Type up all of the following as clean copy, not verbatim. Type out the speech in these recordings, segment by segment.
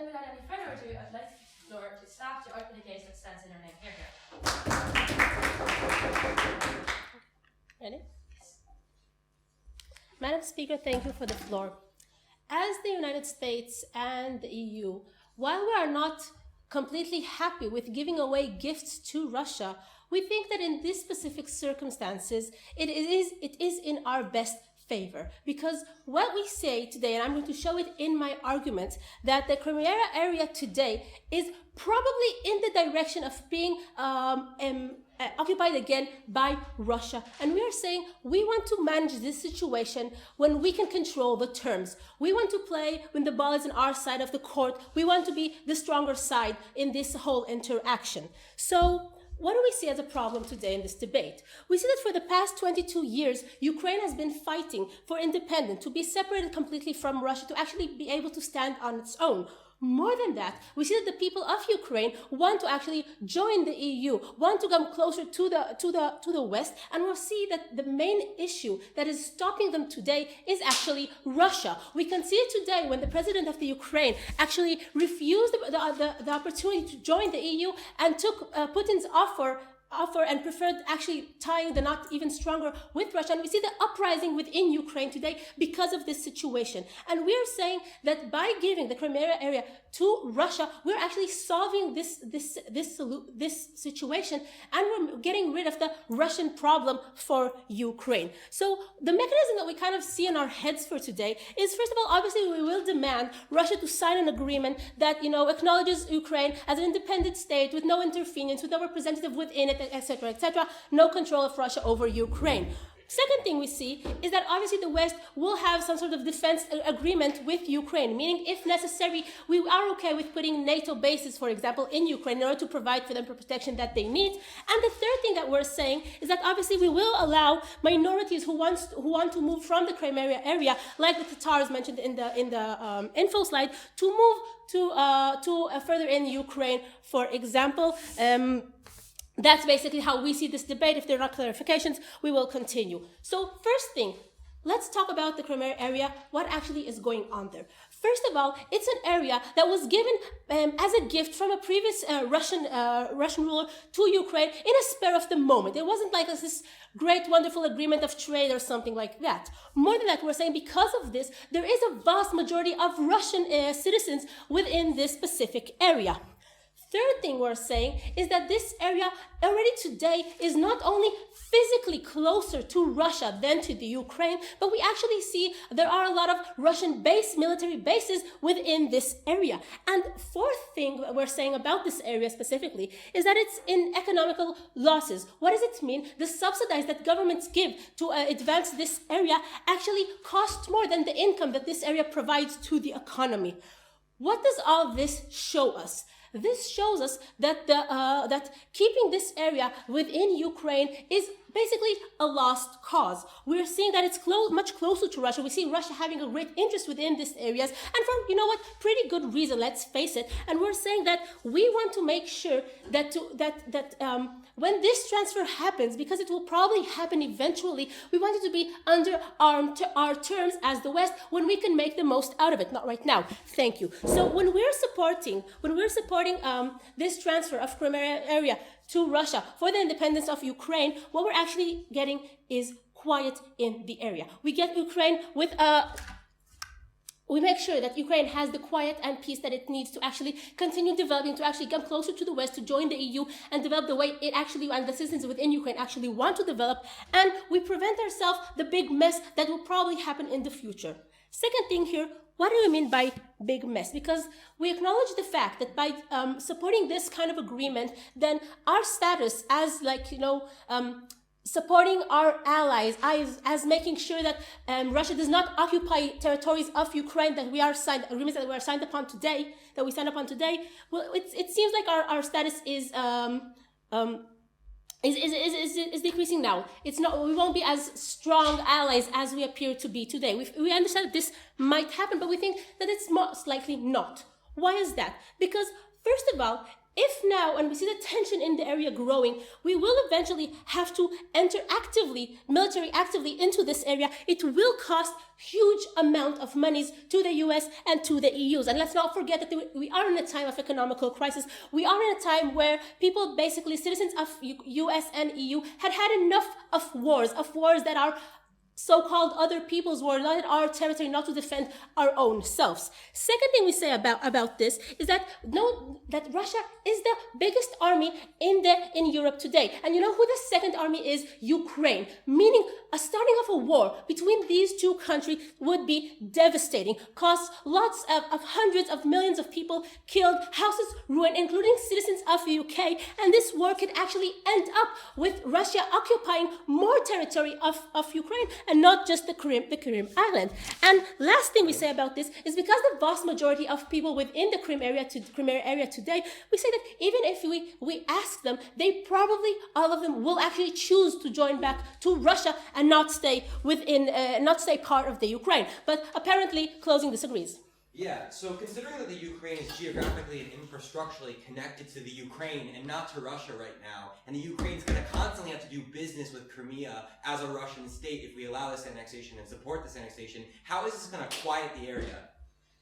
then without any further ado, I'd like the floor to staff to open the case that stands in her name. Here. Ready? Yes. Madam Speaker, thank you for the floor. As the United States and the EU, while we are not completely happy with giving away gifts to Russia, we think that in these specific circumstances, it is in our best favor. Because what we say today, and I'm going to show it in my argument, that the Crimea area today is probably in the direction of being occupied again by Russia. And we are saying we want to manage this situation when we can control the terms. We want to play when the ball is on our side of the court. We want to be the stronger side in this whole interaction. So what do we see as a problem today in this debate? We see that for the past 22 years, Ukraine has been fighting for independence, to be separated completely from Russia, to actually be able to stand on its own. More than that, we see that the people of Ukraine want to actually join the EU, want to come closer to the West, and we'll see that the main issue that is stopping them today is actually Russia. We can see it today when the president of the Ukraine actually refused the opportunity to join the EU and took Putin's offer and preferred actually tying the knot even stronger with Russia. And we see the uprising within Ukraine today because of this situation. And we're saying that by giving the Crimea area to Russia, we're actually solving this situation, and we're getting rid of the Russian problem for Ukraine. So the mechanism that we kind of see in our heads for today is, first of all, obviously we will demand Russia to sign an agreement that, acknowledges Ukraine as an independent state with no interference, with no representative within it, etc., no control of Russia over Ukraine. Second thing we see is that obviously the West will have some sort of defense agreement with Ukraine, meaning if necessary, we are okay with putting NATO bases, for example, in Ukraine in order to provide for them the protection that they need. And the third thing that we're saying is that obviously we will allow minorities who want to move from the Crimea area, like the Tatars mentioned in the info slide, to move to further in Ukraine, for example. That's basically how we see this debate. If there are not clarifications, we will continue. So first thing, let's talk about the Crimea area, what actually is going on there. First of all, it's an area that was given as a gift from a previous Russian ruler to Ukraine in a spur of the moment. It wasn't like this great, wonderful agreement of trade or something like that. More than that, we're saying because of this, there is a vast majority of Russian citizens within this specific area. Third thing we're saying is that this area already today is not only physically closer to Russia than to the Ukraine, but we actually see there are a lot of Russian military bases within this area. And fourth thing we're saying about this area specifically is that it's in economical losses. What does it mean? The subsidies that governments give to advance this area actually cost more than the income that this area provides to the economy. What does all this show us? This shows us that that keeping this area within Ukraine is basically a lost cause. We're seeing that it's much closer to Russia. We see Russia having a great interest within these areas, and for, pretty good reason, let's face it. And we're saying that we want to make sure that when this transfer happens, because it will probably happen eventually, we want it to be under our terms as the West, when we can make the most out of it, not right now. Thank you. So when we're supporting this transfer of Crimea area to Russia for the independence of Ukraine, what we're actually getting is quiet in the area. We get Ukraine with we make sure that Ukraine has the quiet and peace that it needs to actually continue developing, to actually come closer to the West, to join the EU and develop the way it actually, and the citizens within Ukraine actually want to develop. And we prevent ourselves the big mess that will probably happen in the future. Second thing here, what do we mean by big mess? Because we acknowledge the fact that by supporting this kind of agreement, then our status as supporting our allies, as making sure that Russia does not occupy territories of Ukraine that we are signed, agreements that we are signed upon today, well, it seems like our status is decreasing now. It's not. We won't be as strong allies as we appear to be today. We understand that this might happen, but we think that it's most likely not. Why is that? Because, first of all, if now, and we see the tension in the area growing, we will eventually have to enter actively, military actively into this area. It will cost huge amount of monies to the US and to the EUs. And let's not forget that we are in a time of economical crisis. We are in a time where people, basically citizens of US and EU, had had enough of wars that are so-called other people's war, not in our territory, not to defend our own selves. Second thing we say about this is that that Russia is the biggest army in Europe today. And you know who the second army is? Ukraine. Meaning a starting of a war between these two countries would be devastating, cause lots of hundreds of millions of people killed, houses ruined, including citizens of the UK. And this war could actually end up with Russia occupying more territory of Ukraine, and not just the Crimea island. And last thing we say about this is because the vast majority of people within the Crimea area today, we say that even if we ask them, they probably, all of them, will actually choose to join back to Russia and not stay part of the Ukraine. But apparently, closing disagrees. Yeah, so considering that the Ukraine is geographically and infrastructurally connected to the Ukraine and not to Russia right now, and the Ukraine's going to constantly have to do business with Crimea as a Russian state if we allow this annexation and support this annexation, how is this going to quiet the area?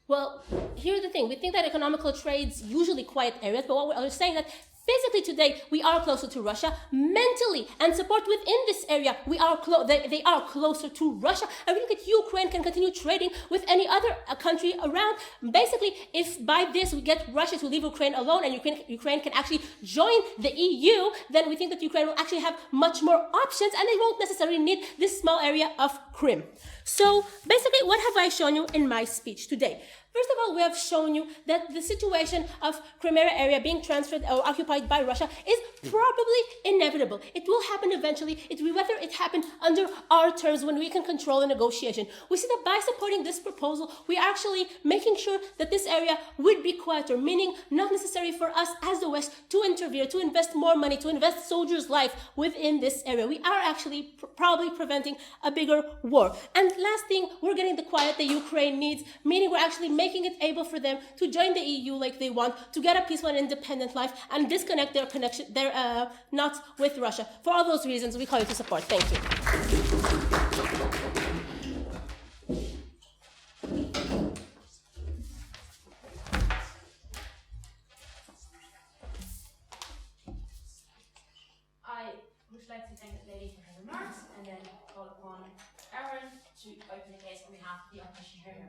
Well, here's the thing. We think that economical trades usually quiet areas, but what we're saying that physically today, we are closer to Russia. Mentally, and support within this area, they are closer to Russia. And we think that Ukraine can continue trading with any other country around. Basically, if by this we get Russia to leave Ukraine alone and Ukraine can actually join the EU, then we think that Ukraine will actually have much more options and they won't necessarily need this small area of Crimea. So basically, what have I shown you in my speech today? First of all, we have shown you that the situation of Crimea area being transferred or occupied by Russia is probably inevitable. It will happen eventually. It will whether it happen under our terms when we can control the negotiation. We see that by supporting this proposal, we are actually making sure that this area would be quieter, meaning not necessary for us as the West to interfere, to invest more money, to invest soldiers' life within this area. We are actually probably preventing a bigger war. And last thing, we're getting the quiet that Ukraine needs, meaning we're actually making it able for them to join the EU like they want, to get a peaceful and independent life, and disconnect their knots with Russia. For all those reasons, we call you to support. Thank you. I would like to thank the lady for her remarks and then call upon Aaron to open the case on behalf of the opposition hearing.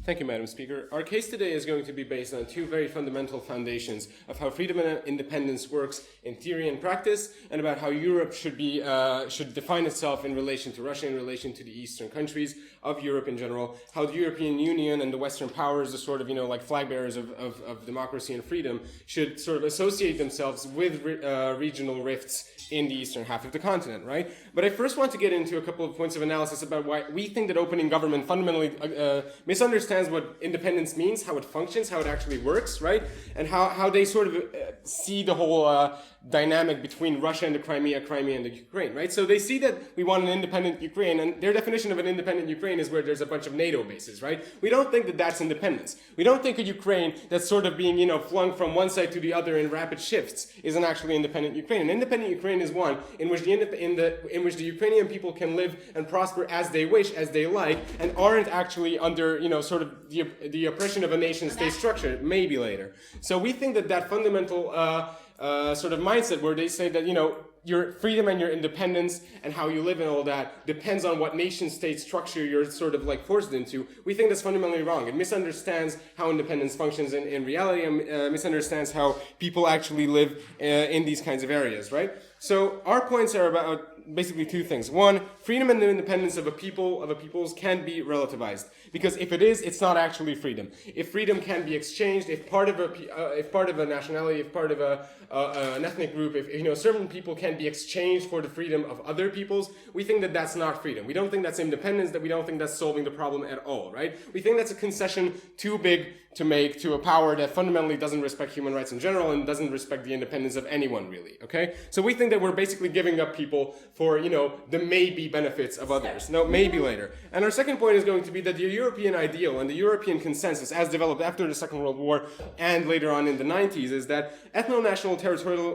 Thank you, Madam Speaker. Our case today is going to be based on two very fundamental foundations of how freedom and independence works in theory and practice, and about how Europe should define itself in relation to Russia, in relation to the Eastern countries of Europe in general, how the European Union and the Western powers, the sort of, like flag bearers of democracy and freedom, should sort of associate themselves with regional rifts in the eastern half of the continent, right? But I first want to get into a couple of points of analysis about why we think that opening government fundamentally misunderstands what independence means, how it functions, how it actually works, right? And how they sort of see the whole dynamic between Russia and the Crimea and the Ukraine, right? So they see that we want an independent Ukraine, and their definition of an independent Ukraine is where there's a bunch of NATO bases, right? We don't think that that's independence. We don't think a Ukraine that's sort of being, flung from one side to the other in rapid shifts is an actually independent Ukraine. An independent Ukraine is one in which the Ukrainian people can live and prosper as they wish, as they like, and aren't actually under, sort of the oppression of a nation-state structure, maybe later. So we think that fundamental sort of mindset where they say that, your freedom and your independence and how you live and all that depends on what nation-state structure you're sort of like forced into, we think that's fundamentally wrong. It misunderstands how independence functions in reality, and misunderstands how people actually live in these kinds of areas, right? So our points are about basically two things. One, freedom and the independence of a peoples can be relativized, because if it is, it's not actually freedom. If freedom can be exchanged, if part of a nationality, if part of an ethnic group, if certain people can be exchanged for the freedom of other peoples, we think that that's not freedom. We don't think that's independence. That we don't think that's solving the problem at all, right? We think that's a concession too big to make to a power that fundamentally doesn't respect human rights in general and doesn't respect the independence of anyone, really, okay? So we think that we're basically giving up people for, you know, the maybe benefits of others. No, maybe later. And our second point is going to be that the European ideal and the European consensus as developed after the Second World War and later on in the 90s is that ethno-national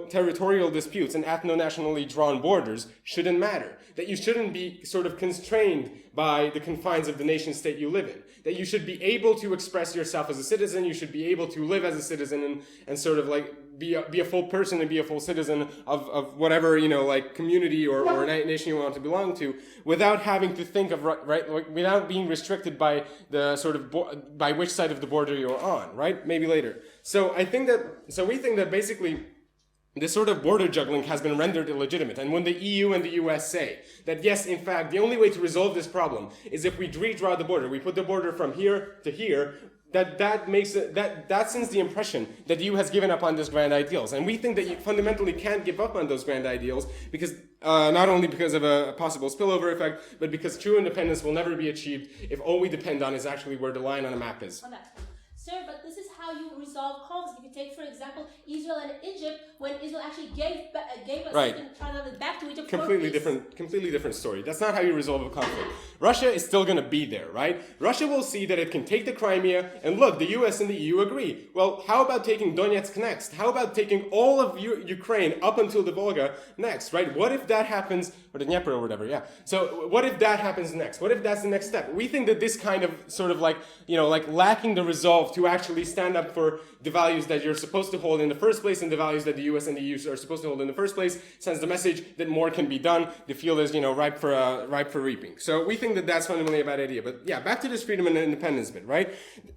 territorial disputes and ethno-nationally drawn borders shouldn't matter. That you shouldn't be sort of constrained by the confines of the nation state you live in. That you should be able to express yourself as a citizen, you should be able to live as a citizen and sort of like be a full person and be a full citizen of whatever, you know, like community or nation you want to belong to, without having to think of, right, like, without being restricted by the sort of, by which side of the border you're on, right? Maybe later. So we think that basically this sort of border juggling has been rendered illegitimate. And when the EU and the US say that, yes, in fact, the only way to resolve this problem is if we redraw the border, we put the border from here to here, that sends the impression that the EU has given up on these grand ideals. And we think that you fundamentally can't give up on those grand ideals because not only because of a possible spillover effect, but because true independence will never be achieved if all we depend on is actually where the line on a map is. Sir, but this is how you resolve conflicts. If you take, for example, Israel and Egypt, when Israel actually gave a certain part of it back to Egypt. Completely different story. That's not how you resolve a conflict. Russia is still going to be there, right? Russia will see that it can take the Crimea, and look, the US and the EU agree. Well, how about taking Donetsk next? How about taking all of Ukraine up until the Volga next, right? What if that happens, or the Dnieper or whatever, yeah. So what if that happens next? What if that's the next step? We think that this kind of sort of like, you know, like lacking the resolve to actually stand up for the values that you're supposed to hold in the first place and the values that the US and the EU are supposed to hold in the first place sends the message that more can be done. The field is, you know, ripe for reaping. So we think that that's fundamentally a bad idea. But yeah, back to this freedom and independence bit, right?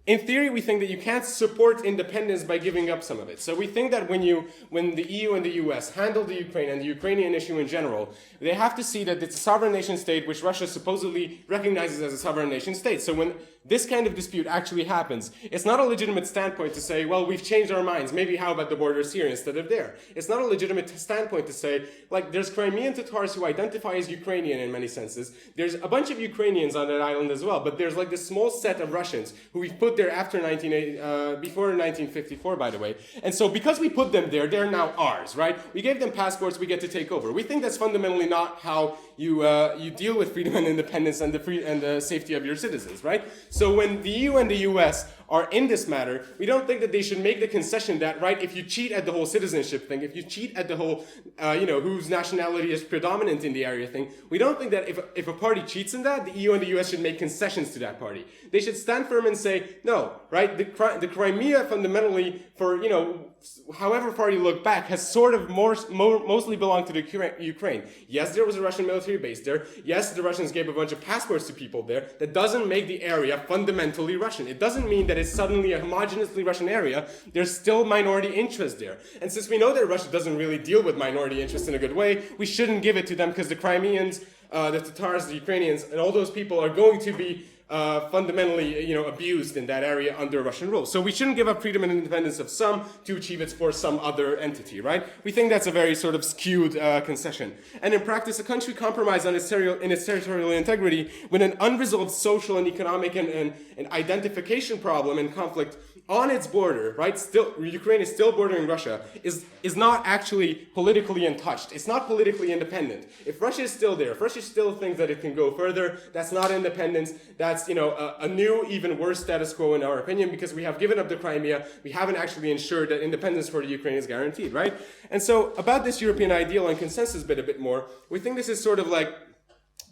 In theory, we think that you can't support independence by giving up some of it. So we think that when the EU and the US handle the Ukraine and the Ukrainian issue in general, they have to see that it's a sovereign nation state which Russia supposedly recognizes as a sovereign nation state. So when this kind of dispute actually happens, it's not a legitimate standpoint to say, well, we've changed our minds. Maybe how about the borders here instead of there? It's not a legitimate standpoint to say, like, there's Crimean Tatars who identify as Ukrainian in many senses. There's a bunch of Ukrainians on that island as well, but there's like this small set of Russians who we've put there after before 1954, by the way. And so because we put them there, they're now ours, right? We gave them passports, we get to take over. We think that's fundamentally not how you deal with freedom and independence and the safety of your citizens, right? So when the EU and the US are in this matter, we don't think that they should make the concession that, right, if you cheat at the whole citizenship thing, if you cheat at the whole, whose nationality is predominant in the area thing, we don't think that if a party cheats in that, the EU and the US should make concessions to that party. They should stand firm and say, no, right, the Crimea fundamentally, for, you know, however far you look back, has sort of mostly belonged to the Ukraine. Yes, there was a Russian military base there. Yes, the Russians gave a bunch of passports to people there. That doesn't make the area fundamentally Russian. It doesn't mean that it's suddenly a homogeneously Russian area. There's still minority interest there. And since we know that Russia doesn't really deal with minority interest in a good way, we shouldn't give it to them because the Crimeans, the Tatars, the Ukrainians, and all those people are going to be fundamentally, you know, abused in that area under Russian rule. So we shouldn't give up freedom and independence of some to achieve it for some other entity, right? We think that's a very sort of skewed concession. And in practice, a country compromised on its territorial integrity with an unresolved social and economic and identification problem and conflict on its border, right? Still, Ukraine is still bordering Russia, is not actually politically untouched. It's not politically independent. If Russia is still there, if Russia still thinks that it can go further, that's not independence. That's, you know, a new, even worse status quo in our opinion, because we have given up the Crimea. We haven't actually ensured that independence for the Ukraine is guaranteed, right? And so about this European ideal and consensus bit a bit more, we think this is sort of like,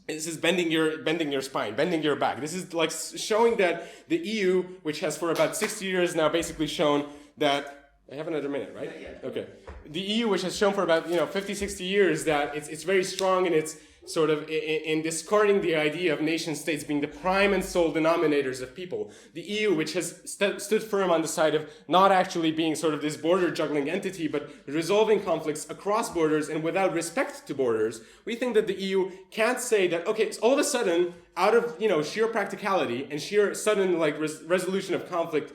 this is bending your spine, bending your back. This is like showing that the EU, which has for about 60 years now basically shown that, I have another minute, right? Yeah. Okay. The EU, which has shown for about, 50, 60 years that it's very strong in its sort of in discarding the idea of nation states being the prime and sole denominators of people. The EU, which has stood firm on the side of not actually being sort of this border juggling entity, but resolving conflicts across borders and without respect to borders. We think that the EU can't say that, okay, so all of a sudden, out of, sheer practicality and sheer sudden, resolution of conflict,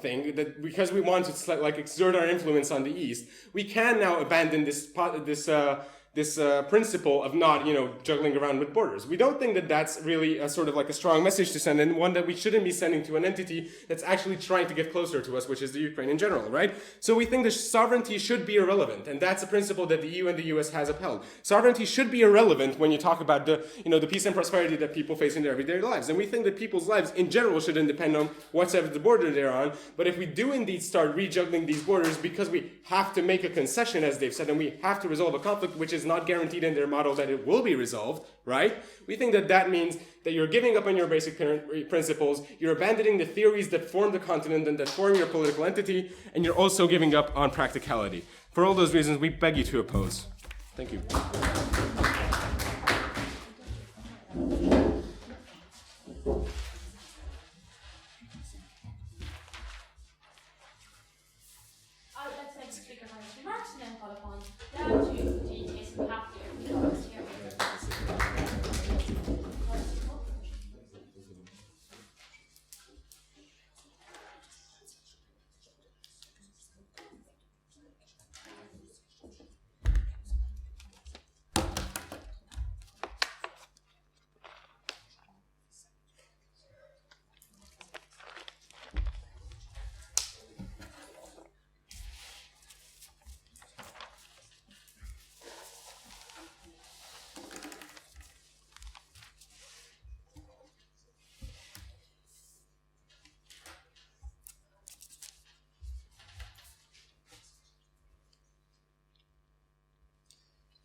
thing, that because we want to, exert our influence on the East, we can now abandon this principle of not, juggling around with borders. We don't think that that's really a sort of like a strong message to send, and one that we shouldn't be sending to an entity that's actually trying to get closer to us, which is the Ukraine in general, right? So we think the sovereignty should be irrelevant, and that's a principle that the EU and the US has upheld. Sovereignty should be irrelevant when you talk about the peace and prosperity that people face in their everyday lives. And we think that people's lives in general shouldn't depend on whatever the border they're on. But if we do indeed start rejuggling these borders because we have to make a concession, as they've said, and we have to resolve a conflict, which is not guaranteed in their model that it will be resolved, right? We think that that means that you're giving up on your basic principles, you're abandoning the theories that form the continent and that form your political entity, and you're also giving up on practicality. For all those reasons, we beg you to oppose. Thank you. Let's make the speaker have his remarks and then call upon down to the case we have here.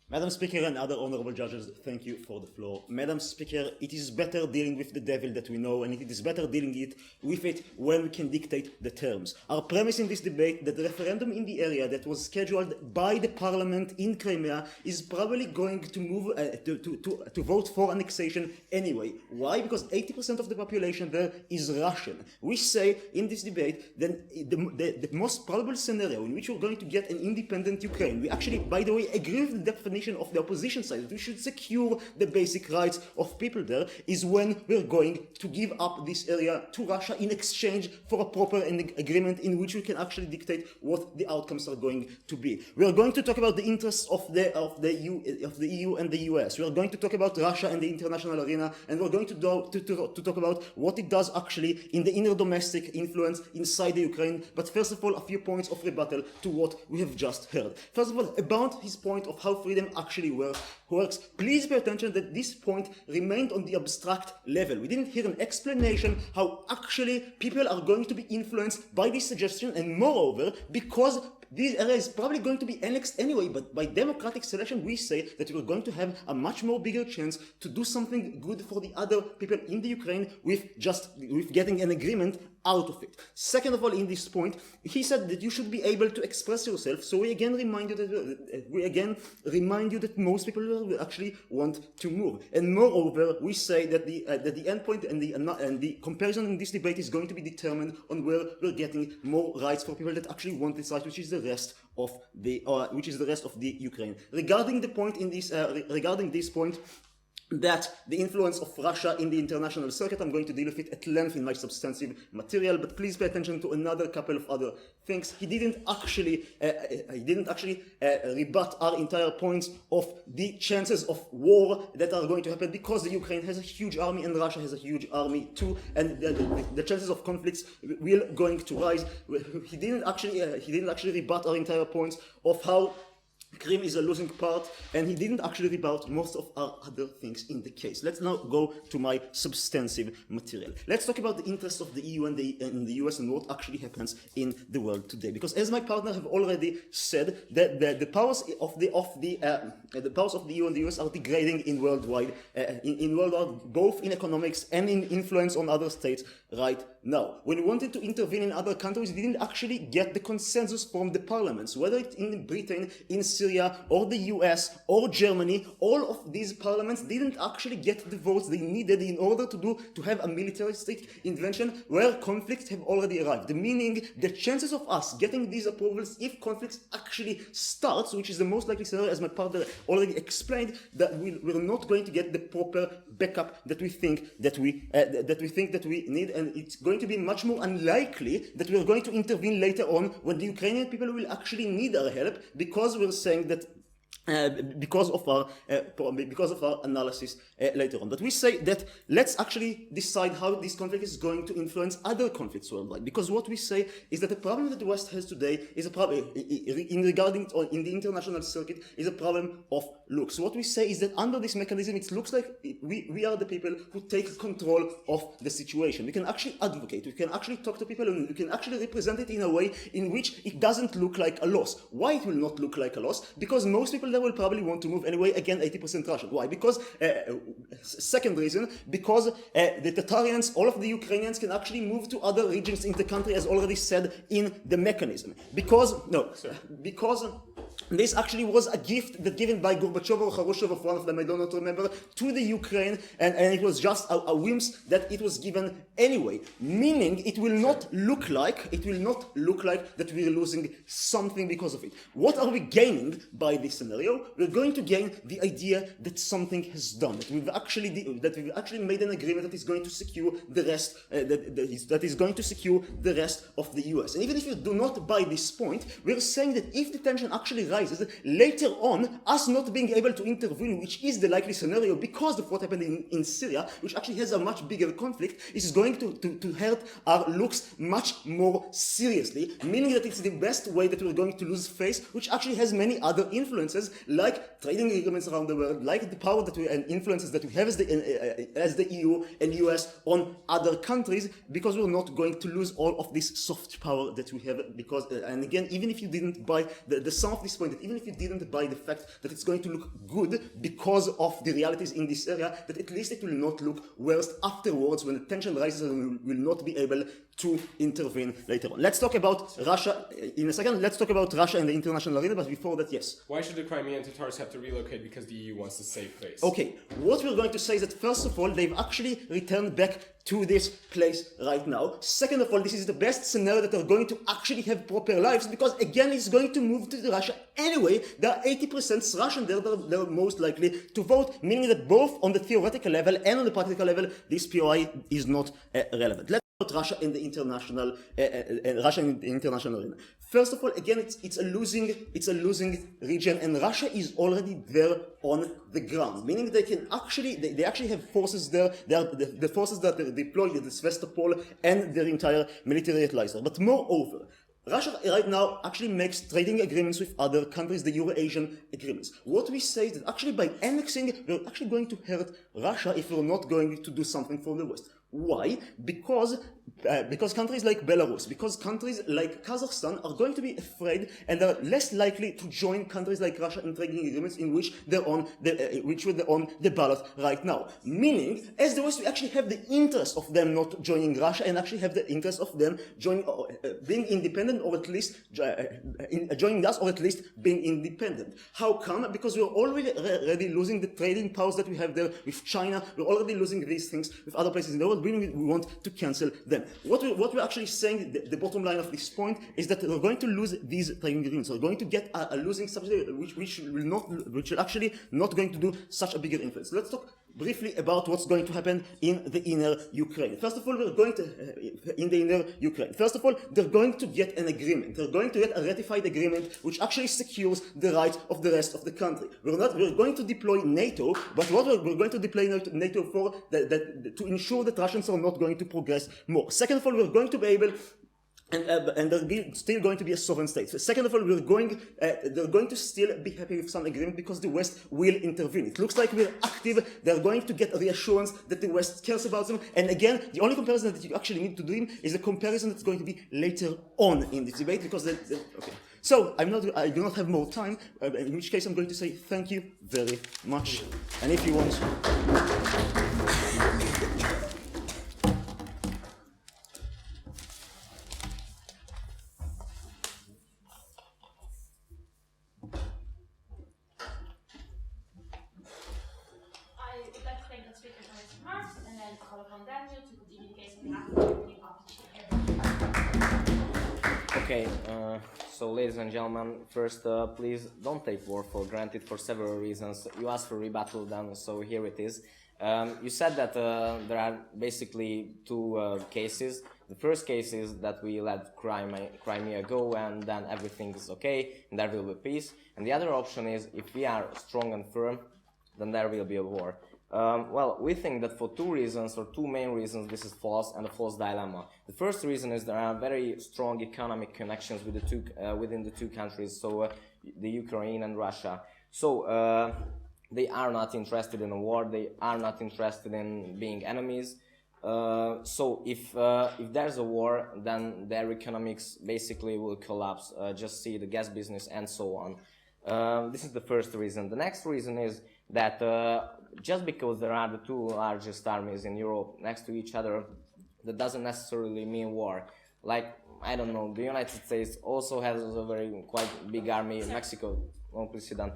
Madam Speaker and other honorable judges, thank you for the floor. Madam Speaker, it is better dealing with the devil that we know, and it is better dealing with it when we can dictate the terms. Our premise in this debate that the referendum in the area that was scheduled by the parliament in Crimea is probably going to move to vote for annexation anyway. Why? Because 80% of the population there is Russian. We say in this debate that the most probable scenario in which we're going to get an independent Ukraine, we actually, by the way, agree with the definition of the opposition side, that we should secure the basic rights of people there, is when we're going to give up this area to Russia in exchange for a proper agreement in which we can actually dictate what the outcomes are going to be. We are going to talk about the interests of the EU and the US. We are going to talk about Russia and the international arena, and we're going to talk about what it does actually in the inner domestic influence inside the Ukraine. But first of all, a few points of rebuttal to what we have just heard. First of all, about his point of how freedom actually works, please pay attention that this point remained on the abstract level. We didn't hear an explanation how actually people are going to be influenced by this suggestion, and moreover, because this area is probably going to be annexed anyway, but by democratic selection we say that we're going to have a much more bigger chance to do something good for the other people in the Ukraine with getting an agreement out of it. Second of all, in this point, he said that you should be able to express yourself. So we again remind you that most people will actually want to move. And moreover, we say that the endpoint and the comparison in this debate is going to be determined on where we're getting more rights for people that actually want this right, which is the rest of the Ukraine. Regarding the point in this, regarding this point, that the influence of Russia in the international circuit, I'm going to deal with it at length in my substantive material, but please pay attention to another couple of other things. He didn't actually rebut our entire points of the chances of war that are going to happen, because the Ukraine has a huge army and Russia has a huge army too, and the chances of conflicts will going to rise. He didn't actually rebut our entire points of how Crimea is a losing part, and he didn't actually rebut most of our other things in the case. Let's now go to my substantive material. Let's talk about the interests of the EU and the US and what actually happens in the world today. Because as my partner have already said, that the powers of the EU and the US are degrading in worldwide, both in economics and in influence on other states right now. When we wanted to intervene in other countries, we didn't actually get the consensus from the parliaments, whether it's in Britain, in Syria, or the US, or Germany. All of these parliaments didn't actually get the votes they needed in order to have a militaristic intervention where conflicts have already arrived. Meaning, the chances of us getting these approvals, if conflicts actually starts, which is the most likely scenario, as my partner already explained, that we're not going to get the proper backup that we think that we need, and it's going to be much more unlikely that we're going to intervene later on when the Ukrainian people will actually need our help, because we're saying that because of our analysis later on. But we say that let's actually decide how this conflict is going to influence other conflicts worldwide. Because what we say is that the problem that the West has today is a problem in the international circuit is a problem of looks. What we say is that under this mechanism, it looks like we are the people who take control of the situation. We can actually advocate. We can actually talk to people, and we can actually represent it in a way in which it doesn't look like a loss. Why it will not look like a loss? Because most people will probably want to move anyway. Again, 80% Russian. Why? Because second reason, because the Tatarians, all of the Ukrainians can actually move to other regions in the country, as already said in the mechanism. Because this actually was a gift that given by Gorbachev or Khrushchev, of one of them, I don't know to remember, to the Ukraine, and it was just a whims that it was given anyway. Meaning, it will not look like that we're losing something because of it. What are we gaining by this scenario? We're going to gain the idea that something has done, that we've actually made an agreement that is going to secure the rest, that is going to secure the rest of the US. And even if you do not buy this point, we're saying that if the tension actually rises later on, us not being able to intervene, which is the likely scenario because of what happened in Syria, which actually has a much bigger conflict, is going to hurt our looks much more seriously, meaning that it's the best way that we're going to lose face, which actually has many other influences, like trading agreements around the world, like the power that we and influences that we have as the EU and US on other countries, because we're not going to lose all of this soft power that we have. Because and again, even if you didn't buy the sum of this point, that even if you didn't buy the fact that it's going to look good because of the realities in this area, that at least it will not look worse afterwards when the tension rises, and we will not be able to intervene later on. Let's talk about Russia in a second. Let's talk about Russia in the international arena, but before that, yes. Why should the Crimean Tatars have to relocate? Because the EU wants to save face. Okay, what we're going to say is that first of all, they've actually returned back to this place right now. Second of all, this is the best scenario that they're going to actually have proper lives, because again, it's going to move to Russia anyway. There are 80% Russian there, they're most likely to vote, meaning that both on the theoretical level and on the practical level, this POI is not relevant. Let's talk about Russia in the international arena. First of all, again, it's a losing region, and Russia is already there on the ground, meaning they actually have forces there. They are the forces that are deployed in Sevastopol and their entire military utilizer. There. But moreover, Russia right now actually makes trading agreements with other countries, the Euro-Asian agreements. What we say is that actually by annexing, we're actually going to hurt Russia if we're not going to do something for the West. Why? Because countries like Belarus, because countries like Kazakhstan are going to be afraid and are less likely to join countries like Russia in trading agreements in which they're on the ballot right now. Meaning, as the West, we actually have the interest of them not joining Russia, and actually have the interest of them being independent, or at least joining us, or at least being independent. How come? Because we're already losing the trading powers that we have there with China. We're already losing these things with other places in the world. We want to cancel them. What we're actually saying, the bottom line of this point, is that we're going to lose these trading agreements. We're going to get a losing subsidy, which will actually not going to do such a bigger influence. Let's talk briefly about what's going to happen in the inner Ukraine. First of all, they're going to get an agreement. They're going to get a ratified agreement which actually secures the right of the rest of the country. We're going to deploy NATO, but what we're going to deploy NATO for, to ensure that Russians are not going to progress more. Second of all, we're going to be able and there'll still going to be a sovereign state. So second of all, they're going to still be happy with some agreement because the West will intervene. It looks like we're active. They're going to get a reassurance that the West cares about them. And again, the only comparison that you actually need to do is a comparison that's going to be later on in this debate, because okay. So I do not have more time, in which case I'm going to say thank you very much. And if you want. Okay, So, ladies and gentlemen, first, please don't take war for granted for several reasons. You asked for rebuttal, then, so here it is. You said that there are basically two cases. The first case is that we let Crimea go and then everything is okay and there will be peace. And the other option is if we are strong and firm, then there will be a war. Well, we think that for two reasons, or two main reasons, this is false and a false dilemma. The first reason is there are very strong economic connections with within the two countries, so the Ukraine and Russia. So they are not interested in a war, they are not interested in being enemies. So if there's a war, then their economics basically will collapse. Just see the gas business and so on. This is the first reason. The next reason is that just because there are the two largest armies in Europe next to each other, that doesn't necessarily mean war. Like, I don't know, the United States also has a quite big army. Mexico, oh, please sit down.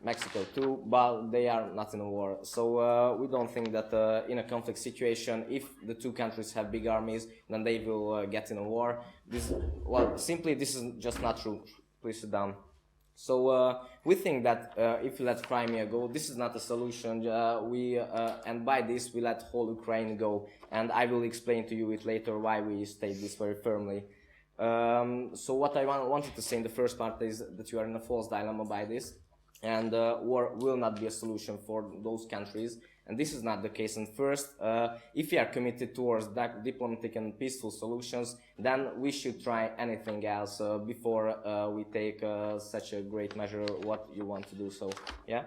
Mexico too, but they are not in a war. So we don't think that in a conflict situation, if the two countries have big armies, then they will get in a war. Simply this is just not true. Please sit down. So we think that if we let Crimea go, this is not a solution. And by this we let whole Ukraine go, and I will explain to you it later why we state this very firmly. So what I wanted to say in the first part is that you are in a false dilemma by this. And war will not be a solution for those countries, and this is not the case. And first, if we are committed towards diplomatic and peaceful solutions, then we should try anything else before we take such a great measure what you want to do. So, yeah?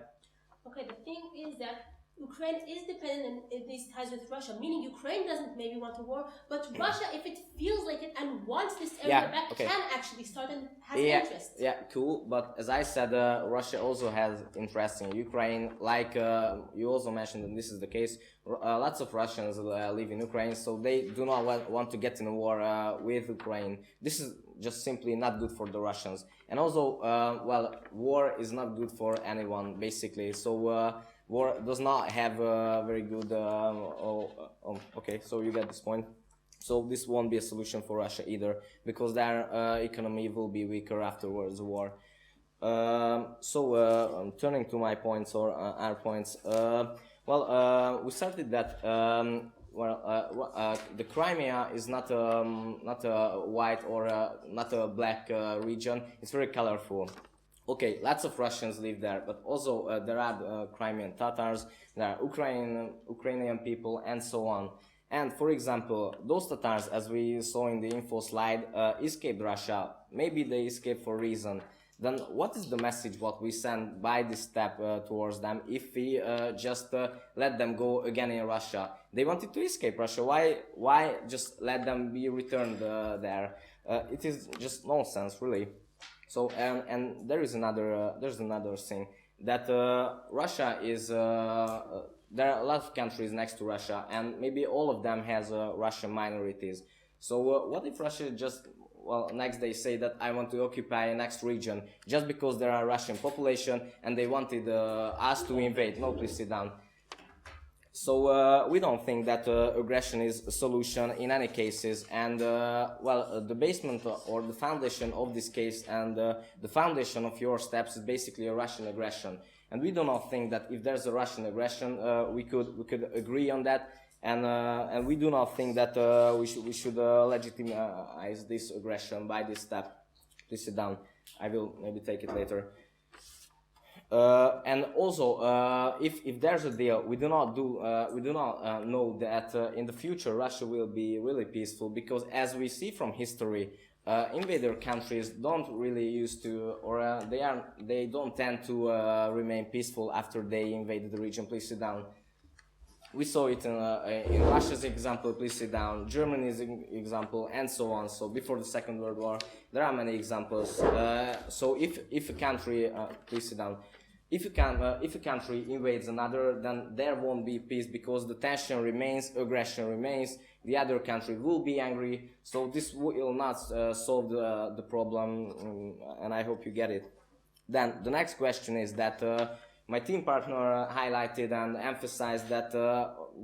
Okay, the thing is that Ukraine is dependent in these ties with Russia, meaning Ukraine doesn't maybe want a war, but Russia, if it feels like it and wants this area back, can actually start and has interest. Yeah, cool. But as I said, Russia also has interest in Ukraine. Like you also mentioned, and this is the case, lots of Russians live in Ukraine, so they do not want to get in a war with Ukraine. This is just simply not good for the Russians. And also, well, war is not good for anyone, basically. So war does not have a very good... okay, so you get this point. So this won't be a solution for Russia either, because their economy will be weaker afterwards the war. Turning to my points or our points. We started that the Crimea is not a white or not a black region. It's very colorful. Okay, lots of Russians live there, but also there are Crimean Tatars, there are Ukrainian people, and so on. And for example, those Tatars, as we saw in the info slide, escaped Russia. Maybe they escaped for a reason. Then what is the message what we send by this step towards them if we just let them go again in Russia? They wanted to escape Russia. Why just let them be returned there? It is just nonsense, really. So and there's another thing that Russia is there are a lot of countries next to Russia, and maybe all of them has Russian minorities. So what if Russia just next day say that I want to occupy a next region just because there are Russian population and they wanted us to invade? No, please sit down. So we don't think that aggression is a solution in any cases, and the basement or the foundation of this case and the foundation of your steps is basically a Russian aggression. And we do not think that if there's a Russian aggression, we could agree on that, and we do not think that we should legitimize this aggression by this step. Please sit down. I will maybe take it later. And also, if there's a deal, we do not know that in the future Russia will be really peaceful, because as we see from history, invader countries don't really used to, or they don't tend to remain peaceful after they invaded the region. Please sit down. We saw it in Russia's example. Please sit down. Germany's example, and so on. So before the Second World War, there are many examples. So if a country, please sit down. If a country invades another, then there won't be peace, because the tension remains, aggression remains, the other country will be angry, so this will not solve the problem, and I hope you get it. Then the next question is that my team partner highlighted and emphasized that,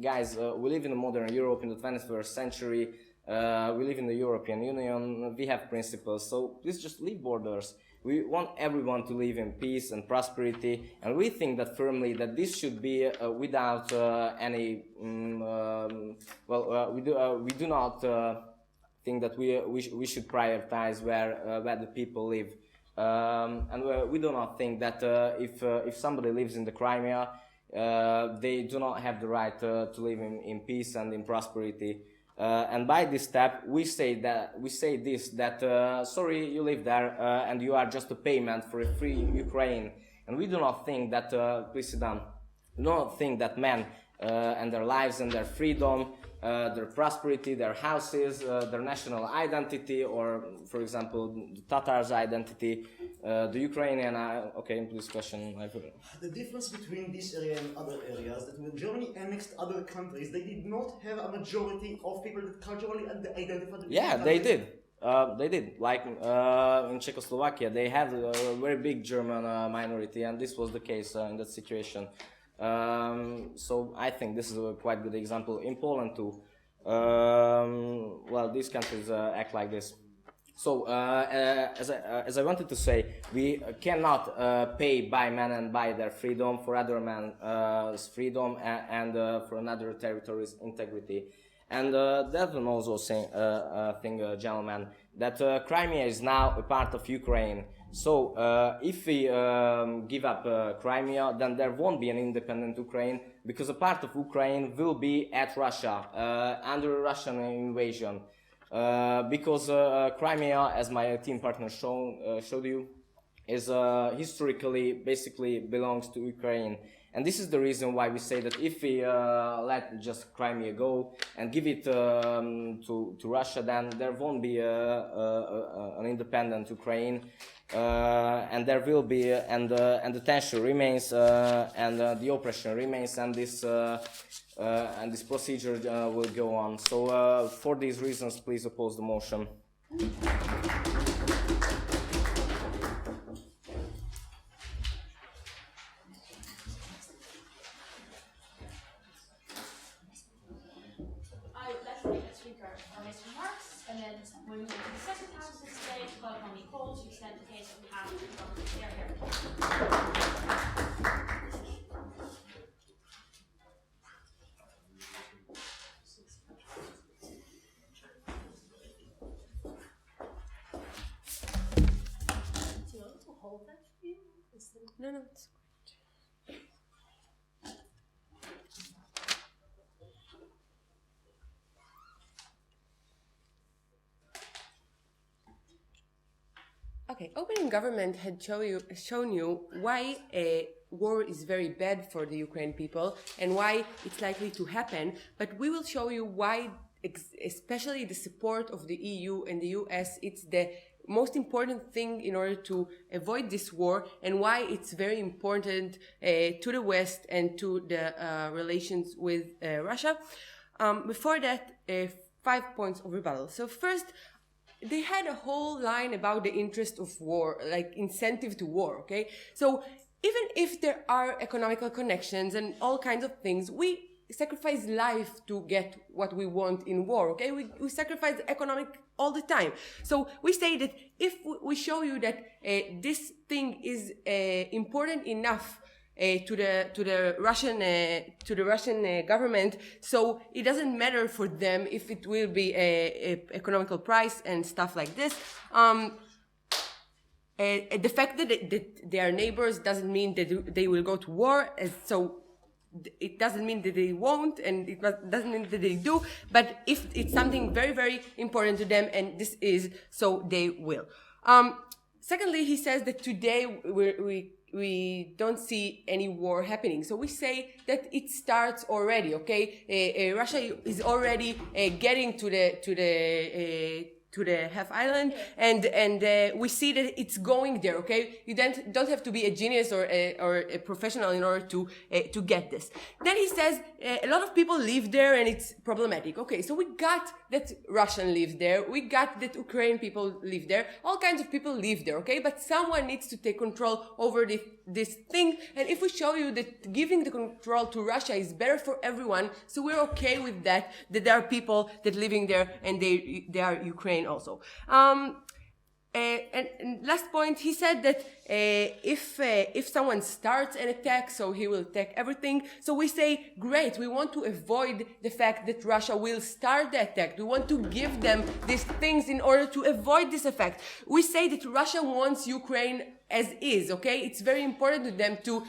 guys, we live in a modern Europe in the 21st century, We live in the European Union. We have principles. So please just leave borders. We want everyone to live in peace and prosperity, and we think that firmly that this should be without any. We do not think that we should prioritize where the people live, and we do not think that if somebody lives in the Crimea, they do not have the right to live in peace and in prosperity. And by this step, we say that sorry, you live there, and you are just a payment for a free Ukraine. And we do not think that, please sit down. We do not think that men and their lives and their freedom, their prosperity, their houses, their national identity, or, for example, the Tatars' identity, the Ukrainian. Okay, please question. The difference between this area and other areas that when Germany annexed other countries, they did not have a majority of people that culturally identified. Yeah, they did. They did. Like in Czechoslovakia, they had a very big German minority, and this was the case in that situation. So I think this is a quite good example. In Poland too, these countries act like this. So as I wanted to say, we cannot pay by men and by their freedom for other men's freedom and for another territory's integrity. And that one also thing, gentlemen, that Crimea is now a part of Ukraine. So if we give up Crimea, then there won't be an independent Ukraine, because a part of Ukraine will be at Russia, under Russian invasion. Because Crimea, as my team partner showed you, is historically basically belongs to Ukraine. And this is the reason why we say that if we let just Crimea go and give it to Russia, then there won't be an independent Ukraine, and there will be and the tension remains, and the oppression remains, and this procedure will go on. So for these reasons, please oppose the motion. And then we move to the second house of the state, call upon the call to extend the case on behalf of the government area. Do you want to hold that for you? No, it's Okay, opening government had shown you why a war is very bad for the Ukrainian people and why it's likely to happen, but we will show you why, especially the support of the EU and the US, it's the most important thing in order to avoid this war, and why it's very important to the West and to the relations with Russia. Before that, 5 points of rebuttal. So first, they had a whole line about the interest of war, like incentive to war, okay? So even if there are economical connections and all kinds of things, we sacrifice life to get what we want in war, okay? We sacrifice economic all the time. So we say that if we show you that this thing is important enough to the Russian government, so it doesn't matter for them if it will be a economical price and stuff like this. The fact that they are neighbors doesn't mean that they will go to war. So it doesn't mean that they won't, and it doesn't mean that they do. But if it's something very, very important to them, and this is, so they will. Secondly, he says that today we don't see any war happening. So we say that it starts already, okay? Russia is already getting to half island, and we see that it's going there. Okay, you don't have to be a genius or a professional in order to get this. Then he says a lot of people live there and it's problematic. Okay, so we got that Russian lives there, we got that Ukrainian people live there, all kinds of people live there. Okay, but someone needs to take control over this thing, and if we show you that giving the control to Russia is better for everyone, so we're okay with that there are people that living there and they are Ukraine also. And last point, he said that if someone starts an attack, so he will attack everything. So we say, great, we want to avoid the fact that Russia will start the attack. We want to give them these things in order to avoid this effect. We say that Russia wants Ukraine as is, okay? It's very important to them to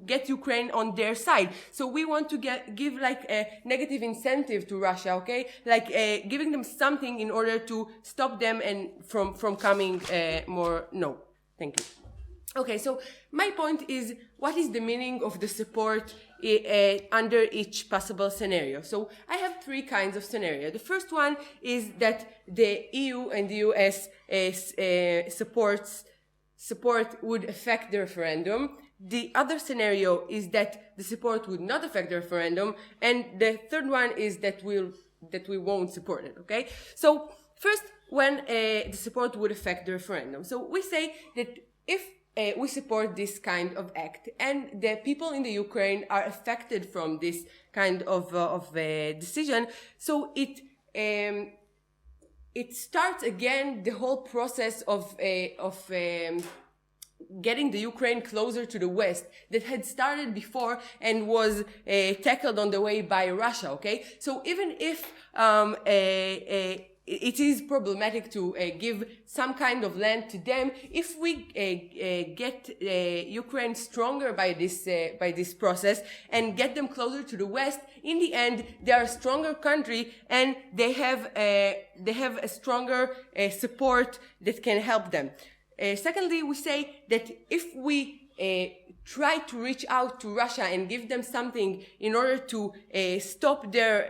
get Ukraine on their side. So we want to give like a negative incentive to Russia, okay? Like giving them something in order to stop them and from coming more. No, thank you. Okay, so my point is, what is the meaning of the support under each possible scenario? So I have three kinds of scenario. The first one is that the EU and the US support would affect the referendum. The other scenario is that the support would not affect the referendum, and the third one is that we won't support it. Okay. So first, when the support would affect the referendum, so we say that if we support this kind of act, and the people in the Ukraine are affected from this kind of decision, so it starts again the whole process of getting the Ukraine closer to the West that had started before and was tackled on the way by Russia. Okay, so even if it is problematic to give some kind of land to them, if we get Ukraine stronger by this process and get them closer to the West, in the end they are a stronger country and they have a stronger support that can help them. Secondly, we say that if we try to reach out to Russia and give them something in order to stop their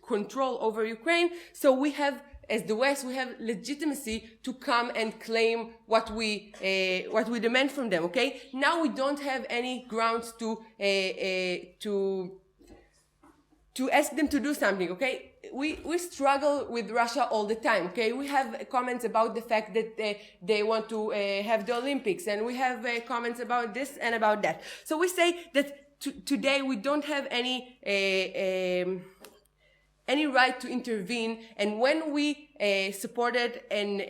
control over Ukraine, so we have, as the West, we have legitimacy to come and claim what we demand from them. Okay, now we don't have any grounds to ask them to do something. Okay, we struggle with Russia all the time. Okay, we have comments about the fact that they want to have the Olympics, and we have comments about this and about that. So we say that today we don't have any right to intervene, and when we supported an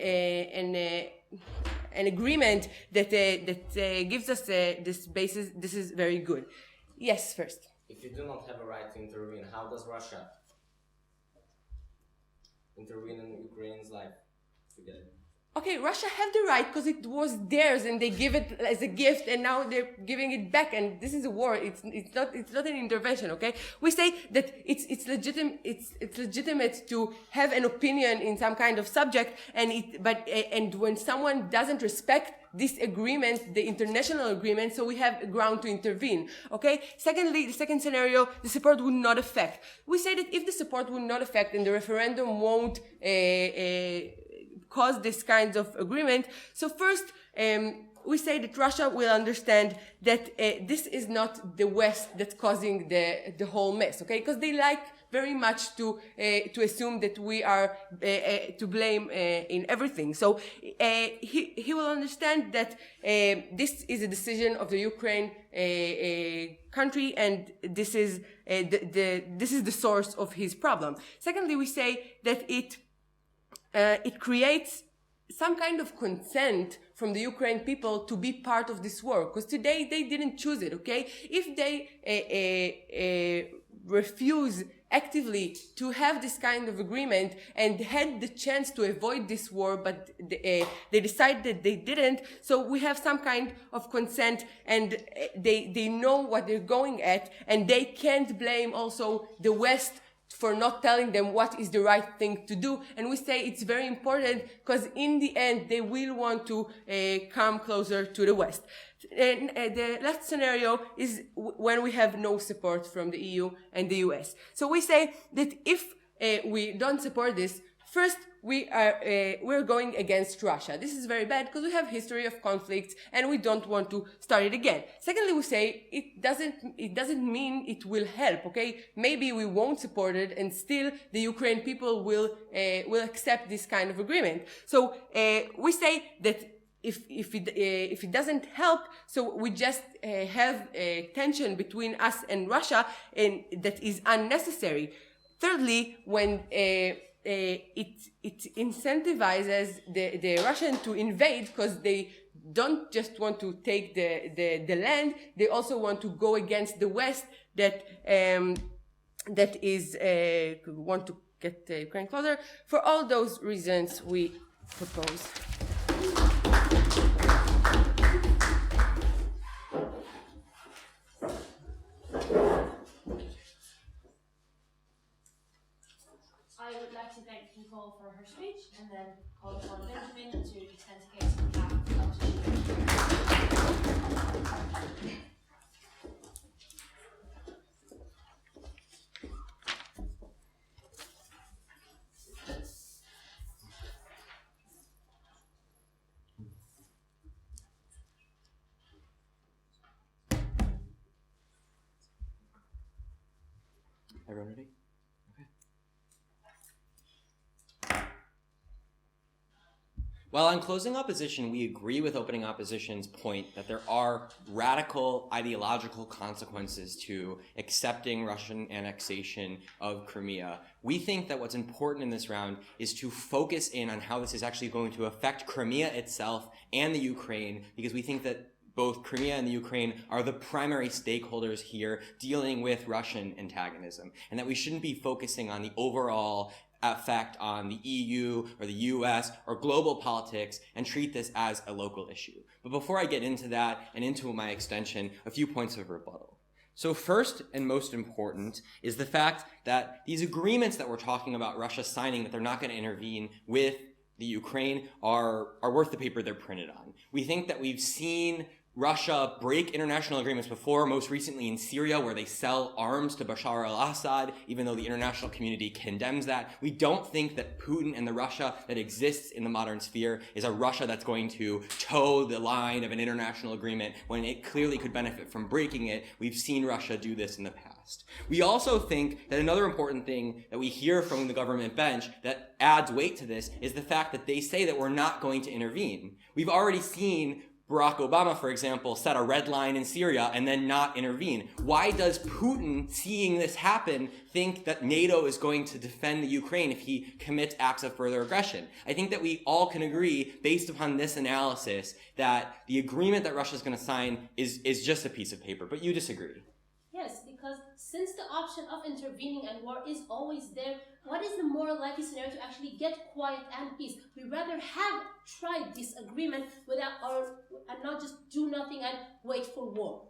agreement that gives us this basis, this is very good. Yes, first. If you do not have a right to intervene, how does Russia intervene in Ukraine's life? Forget it. Okay, Russia have the right because it was theirs and they give it as a gift, and now they're giving it back, and this is a war. It's not an intervention. Okay, we say that it's legitimate to have an opinion in some kind of subject, and when someone doesn't respect this agreement, the international agreement, so we have a ground to intervene. Okay. Secondly, the second scenario, the support would not affect. We say that if the support would not affect and the referendum won't cause this kind of agreement. So first, we say that Russia will understand that this is not the West that's causing the whole mess, okay? Because they like very much to assume that we are to blame in everything. So he will understand that this is a decision of the Ukraine country, and this is the source of his problem. Secondly, we say that it creates some kind of consent from the Ukraine people to be part of this war, because today they didn't choose it, okay? If they refuse actively to have this kind of agreement and had the chance to avoid this war, but they decided that they didn't, so we have some kind of consent, and they know what they're going at, and they can't blame also the West for not telling them what is the right thing to do. And we say it's very important because in the end they will want to come closer to the West. And the last scenario is when we have no support from the EU and the US. So we say that if we don't support this, First, we're going against Russia. This is very bad because we have history of conflicts and we don't want to start it again. Secondly, we say it doesn't mean it will help. Okay, maybe we won't support it, and still the Ukraine people will accept this kind of agreement. So we say that if it doesn't help, so we just have a tension between us and Russia, and that is unnecessary. Thirdly, when it incentivizes the Russian to invade, because they don't just want to take the land, they also want to go against the West that is want to get Ukraine closer. For all those reasons, we propose. I would like to thank Nicole for her speech and then call upon Benjamin to extend the case on behalf of the opposition. Everyone ready? Well, on closing opposition, we agree with opening opposition's point that there are radical ideological consequences to accepting Russian annexation of Crimea. We think that what's important in this round is to focus in on how this is actually going to affect Crimea itself and the Ukraine, because we think that both Crimea and the Ukraine are the primary stakeholders here dealing with Russian antagonism, and that we shouldn't be focusing on the overall effect on the EU or the US or global politics and treat this as a local issue. But before I get into that and into my extension, a few points of rebuttal. So first and most important is the fact that these agreements that we're talking about Russia signing, that they're not going to intervene with the Ukraine, are worth the paper they're printed on. We think that we've seen Russia break international agreements before, most recently in Syria, where they sell arms to Bashar al-Assad, even though the international community condemns that. We don't think that Putin and the Russia that exists in the modern sphere is a Russia that's going to toe the line of an international agreement when it clearly could benefit from breaking it. We've seen Russia do this in the past. We also think that another important thing that we hear from the government bench that adds weight to this is the fact that they say that we're not going to intervene. We've already seen Barack Obama, for example, set a red line in Syria and then not intervene. Why does Putin, seeing this happen, think that NATO is going to defend the Ukraine if he commits acts of further aggression? I think that we all can agree, based upon this analysis, that the agreement that Russia is going to sign is just a piece of paper. But you disagree. Yes, because since the option of intervening and war is always there, what is the more likely scenario to actually get quiet and peace? We rather have tried this agreement and not just do nothing and wait for war.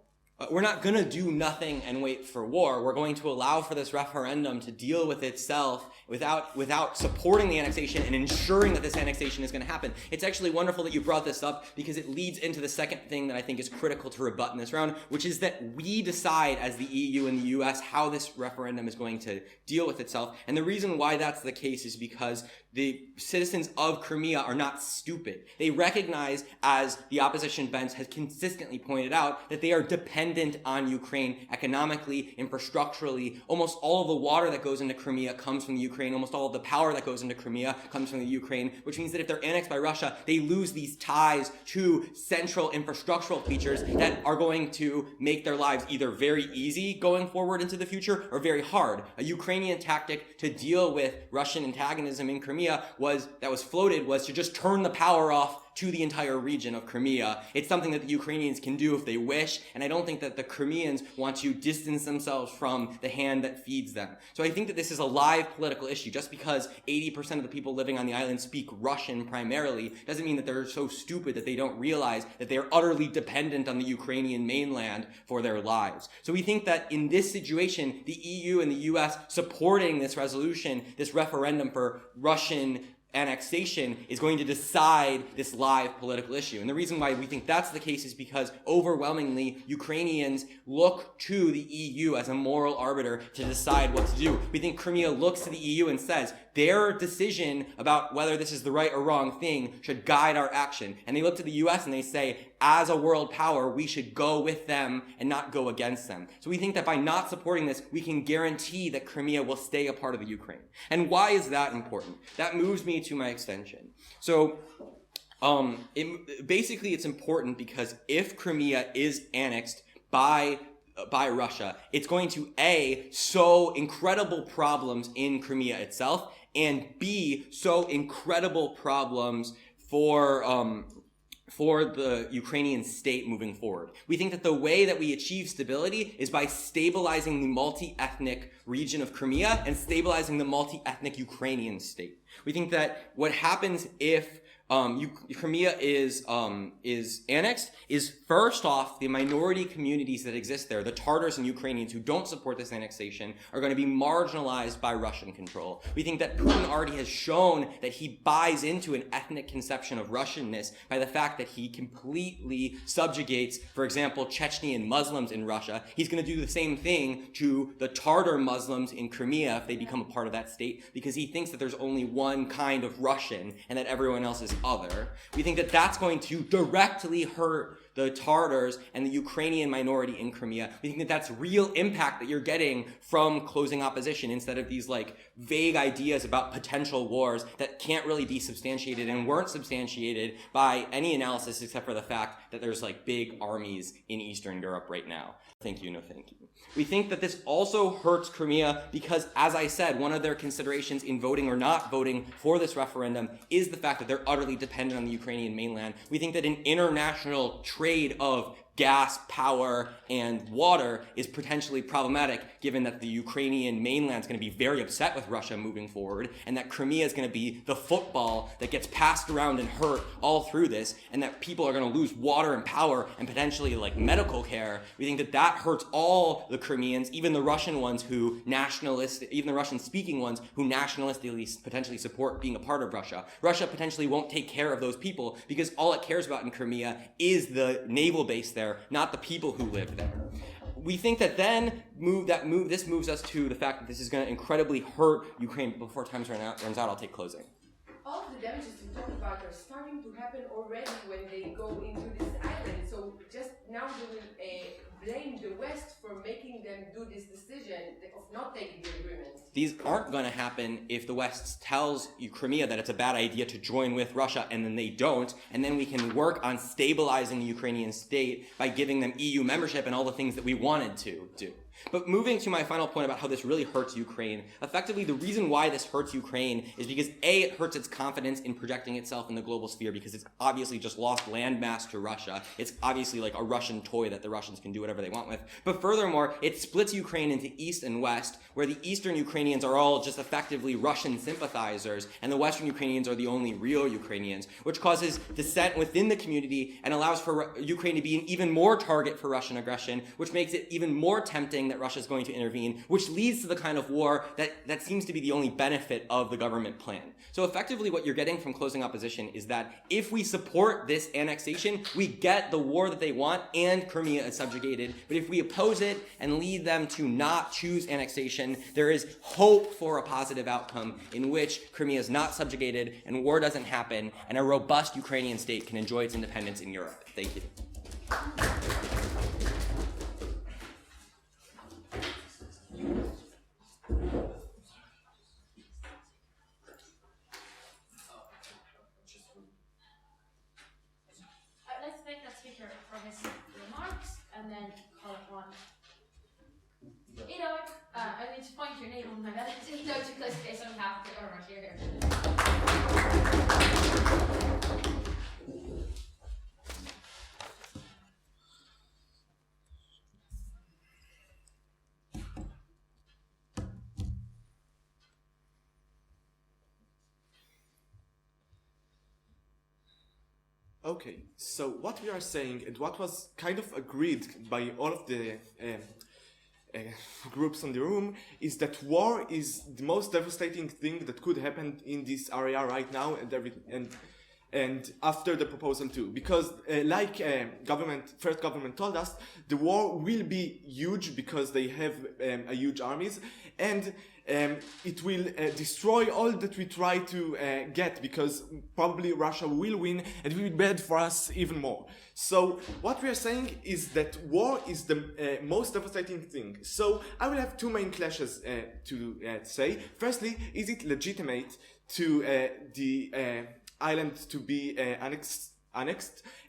We're not going to do nothing and wait for war. We're going to allow for this referendum to deal with itself without supporting the annexation and ensuring that this annexation is going to happen. It's actually wonderful that you brought this up, because it leads into the second thing that I think is critical to rebut in this round, which is that we decide as the EU and the US how this referendum is going to deal with itself. And the reason why that's the case is because the citizens of Crimea are not stupid. They recognize, as the opposition bench has consistently pointed out, that they are dependent on Ukraine economically, infrastructurally. Almost all of the water that goes into Crimea comes from the Ukraine. Almost all of the power that goes into Crimea comes from the Ukraine, which means that if they're annexed by Russia, they lose these ties to central infrastructural features that are going to make their lives either very easy going forward into the future or very hard. A Ukrainian tactic to deal with Russian antagonism in Crimea was to just turn the power off to the entire region of Crimea. It's something that the Ukrainians can do if they wish, and I don't think that the Crimeans want to distance themselves from the hand that feeds them. So I think that this is a live political issue. Just because 80% of the people living on the island speak Russian primarily doesn't mean that they're so stupid that they don't realize that they are utterly dependent on the Ukrainian mainland for their lives. So we think that in this situation, the EU and the US supporting this resolution, this referendum for Russian annexation is going to decide this live political issue. And the reason why we think that's the case is because overwhelmingly Ukrainians look to the EU as a moral arbiter to decide what to do. We think Crimea looks to the EU and says their decision about whether this is the right or wrong thing should guide our action. And they look to the US and they say, as a world power, we should go with them and not go against them. So we think that by not supporting this, we can guarantee that Crimea will stay a part of the Ukraine. And why is that important? That moves me to my extension. So basically it's important because if Crimea is annexed by Russia, it's going to A, sow incredible problems in Crimea itself, and B, sow incredible problems for the Ukrainian state moving forward. We think that the way that we achieve stability is by stabilizing the multi-ethnic region of Crimea and stabilizing the multi-ethnic Ukrainian state. We think that what happens if Crimea is annexed is first off, the minority communities that exist there, the Tatars and Ukrainians who don't support this annexation, are going to be marginalized by Russian control. We think that Putin already has shown that he buys into an ethnic conception of Russianness by the fact that he completely subjugates, for example, Chechnyan Muslims in Russia. He's going to do the same thing to the Tatar Muslims in Crimea if they become a part of that state, because he thinks that there's only one kind of Russian and that everyone else is other. We think that that's going to directly hurt the Tatars and the Ukrainian minority in Crimea. We think that that's real impact that you're getting from closing opposition instead of these like vague ideas about potential wars that can't really be substantiated and weren't substantiated by any analysis except for the fact that there's like big armies in Eastern Europe right now. Thank you, no thank you. We think that this also hurts Crimea because, as I said, one of their considerations in voting or not voting for this referendum is the fact that they're utterly dependent on the Ukrainian mainland. We think that an international trade of gas, power, and water is potentially problematic given that the Ukrainian mainland is going to be very upset with Russia moving forward, and that Crimea is going to be the football that gets passed around and hurt all through this, and that people are going to lose water and power and potentially like medical care. We think that that hurts all the Crimeans, even the Russian ones who even the Russian-speaking ones who nationalistically potentially support being a part of Russia. Russia potentially won't take care of those people because all it cares about in Crimea is the naval base there, not the people who live there. We think that then this moves us to the fact that this is going to incredibly hurt Ukraine. Before time runs out, I'll take closing. All of the damages we talk about are starting to happen already when they go into this island. So just now they will blame the West for making them do this decision of not taking the agreement. These aren't going to happen if the West tells Crimea that it's a bad idea to join with Russia and then they don't, and then we can work on stabilizing the Ukrainian state by giving them EU membership and all the things that we wanted to do. But moving to my final point about how this really hurts Ukraine, effectively the reason why this hurts Ukraine is because A, it hurts its confidence in projecting itself in the global sphere because it's obviously just lost landmass to Russia. It's obviously like a Russian toy that the Russians can do whatever they want with. But furthermore, it splits Ukraine into East and West, where the Eastern Ukrainians are all just effectively Russian sympathizers, and the Western Ukrainians are the only real Ukrainians, which causes dissent within the community and allows for Ukraine to be an even more target for Russian aggression, which makes it even more tempting that Russia is going to intervene, which leads to the kind of war that seems to be the only benefit of the government plan. So effectively what you're getting from closing opposition is that if we support this annexation, we get the war that they want and Crimea is subjugated. But if we oppose it and lead them to not choose annexation, there is hope for a positive outcome in which Crimea is not subjugated and war doesn't happen and a robust Ukrainian state can enjoy its independence in Europe. Thank you. Let's thank that speaker for his remarks and then call upon Ido. I need to point your name on my ballot. Ido to close the case on behalf of the government. Here. Okay, so what we are saying and what was kind of agreed by all of the groups in the room is that war is the most devastating thing that could happen in this area right now, and after the proposal too, because first government told us, the war will be huge because they have a huge armies, and it will destroy all that we try to get, because probably Russia will win and it will be bad for us even more. So what we are saying is that war is the most devastating thing. So I will have two main clashes to say. Firstly, is it legitimate to the island to be annexed?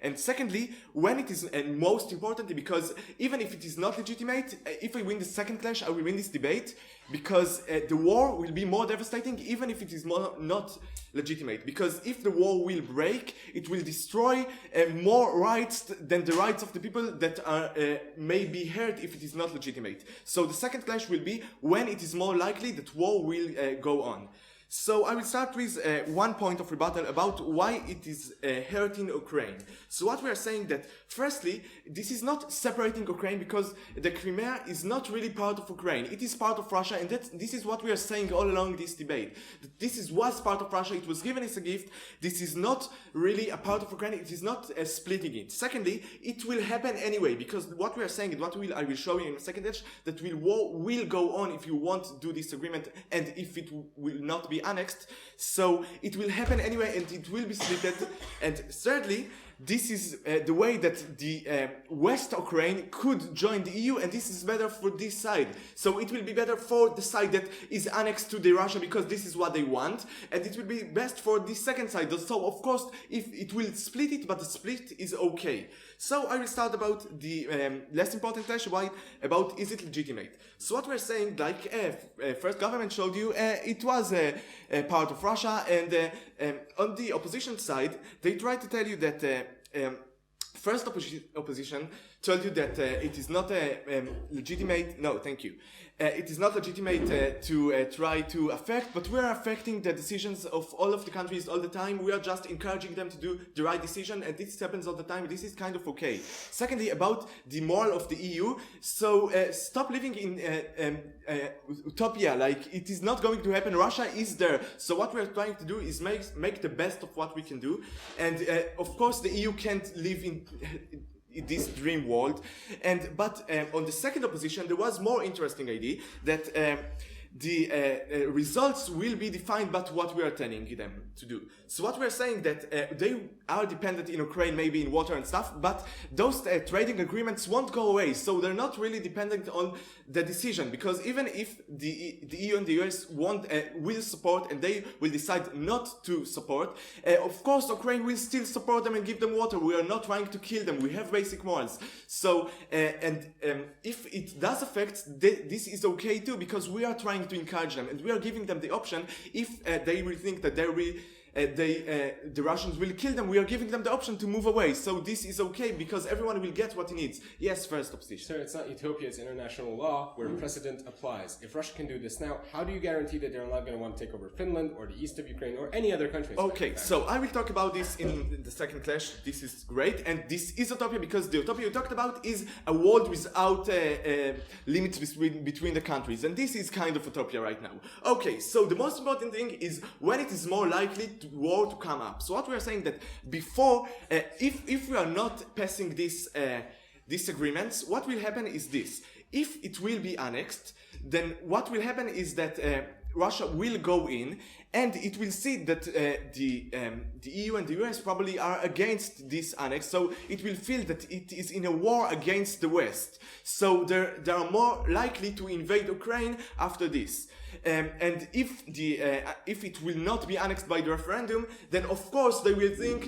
And secondly, when it is, and most importantly, because even if it is not legitimate, if I win the second clash, I will win this debate, because the war will be more devastating even if it is not legitimate, because if the war will break, it will destroy more rights than the rights of the people that are may be hurt if it is not legitimate. So the second clash will be when it is more likely that war will go on. So I will start with one point of rebuttal about why it is hurting Ukraine. So what we are saying that, firstly, this is not separating Ukraine, because the Crimea is not really part of Ukraine. It is part of Russia, and this is what we are saying all along this debate. This was part of Russia, it was given as a gift. This is not really a part of Ukraine, it is not splitting it. Secondly, it will happen anyway, because what we are saying, and I will show you in a second, that war will go on if you want to do this agreement, and if it will not be annexed. So it will happen anyway, and it will be split. And thirdly, this is the way that the West Ukraine could join the EU, and this is better for this side. So it will be better for the side that is annexed to the Russia, because this is what they want, and it will be best for the second side. So of course, if it will split it, but the split is okay. So I will start about the less important clash, about is it legitimate. So what we're saying, like first government showed you, it was a part of Russia, and on the opposition side, they try to tell you that first opposition told you that it is not legitimate. No, thank you. It is not legitimate to try to affect, but we are affecting the decisions of all of the countries all the time. We are just encouraging them to do the right decision, and this happens all the time. This is kind of okay. Secondly, about the moral of the EU. So stop living in utopia. Like, it is not going to happen. Russia is there. So what we are trying to do is make the best of what we can do. And of course, the EU can't live in this dream world. But on the second opposition, there was more interesting idea that the results will be defined by what we are telling them to do. So what we are saying that they are dependent in Ukraine, maybe in water and stuff, but those trading agreements won't go away. So they're not really dependent on the decision, because even if the EU and the US will support, and they will decide not to support, of course Ukraine will still support them and give them water. We are not trying to kill them. We have basic morals. So if it does affect, this is okay too, because we are trying to encourage them, and we are giving them the option. If they will think that the Russians will kill them, we are giving them the option to move away. So this is okay, because everyone will get what he needs. Yes, first opposition. Sir, it's not utopia, it's international law where precedent applies. If Russia can do this now, how do you guarantee that they're not going to want to take over Finland or the east of Ukraine or any other country? Okay, so I will talk about this in the second clash. This is great, and this is utopia, because the utopia you talked about is a world without limits between the countries, and this is kind of utopia right now. Okay, so the most important thing is when it is more likely war to come up. So what we are saying that before, if we are not passing these agreements, what will happen is this: if it will be annexed, then what will happen is that Russia will go in, and it will see that the EU and the US probably are against this annex, so it will feel that it is in a war against the West. So they are more likely to invade Ukraine after this. And if it will not be annexed by the referendum, then of course they will think,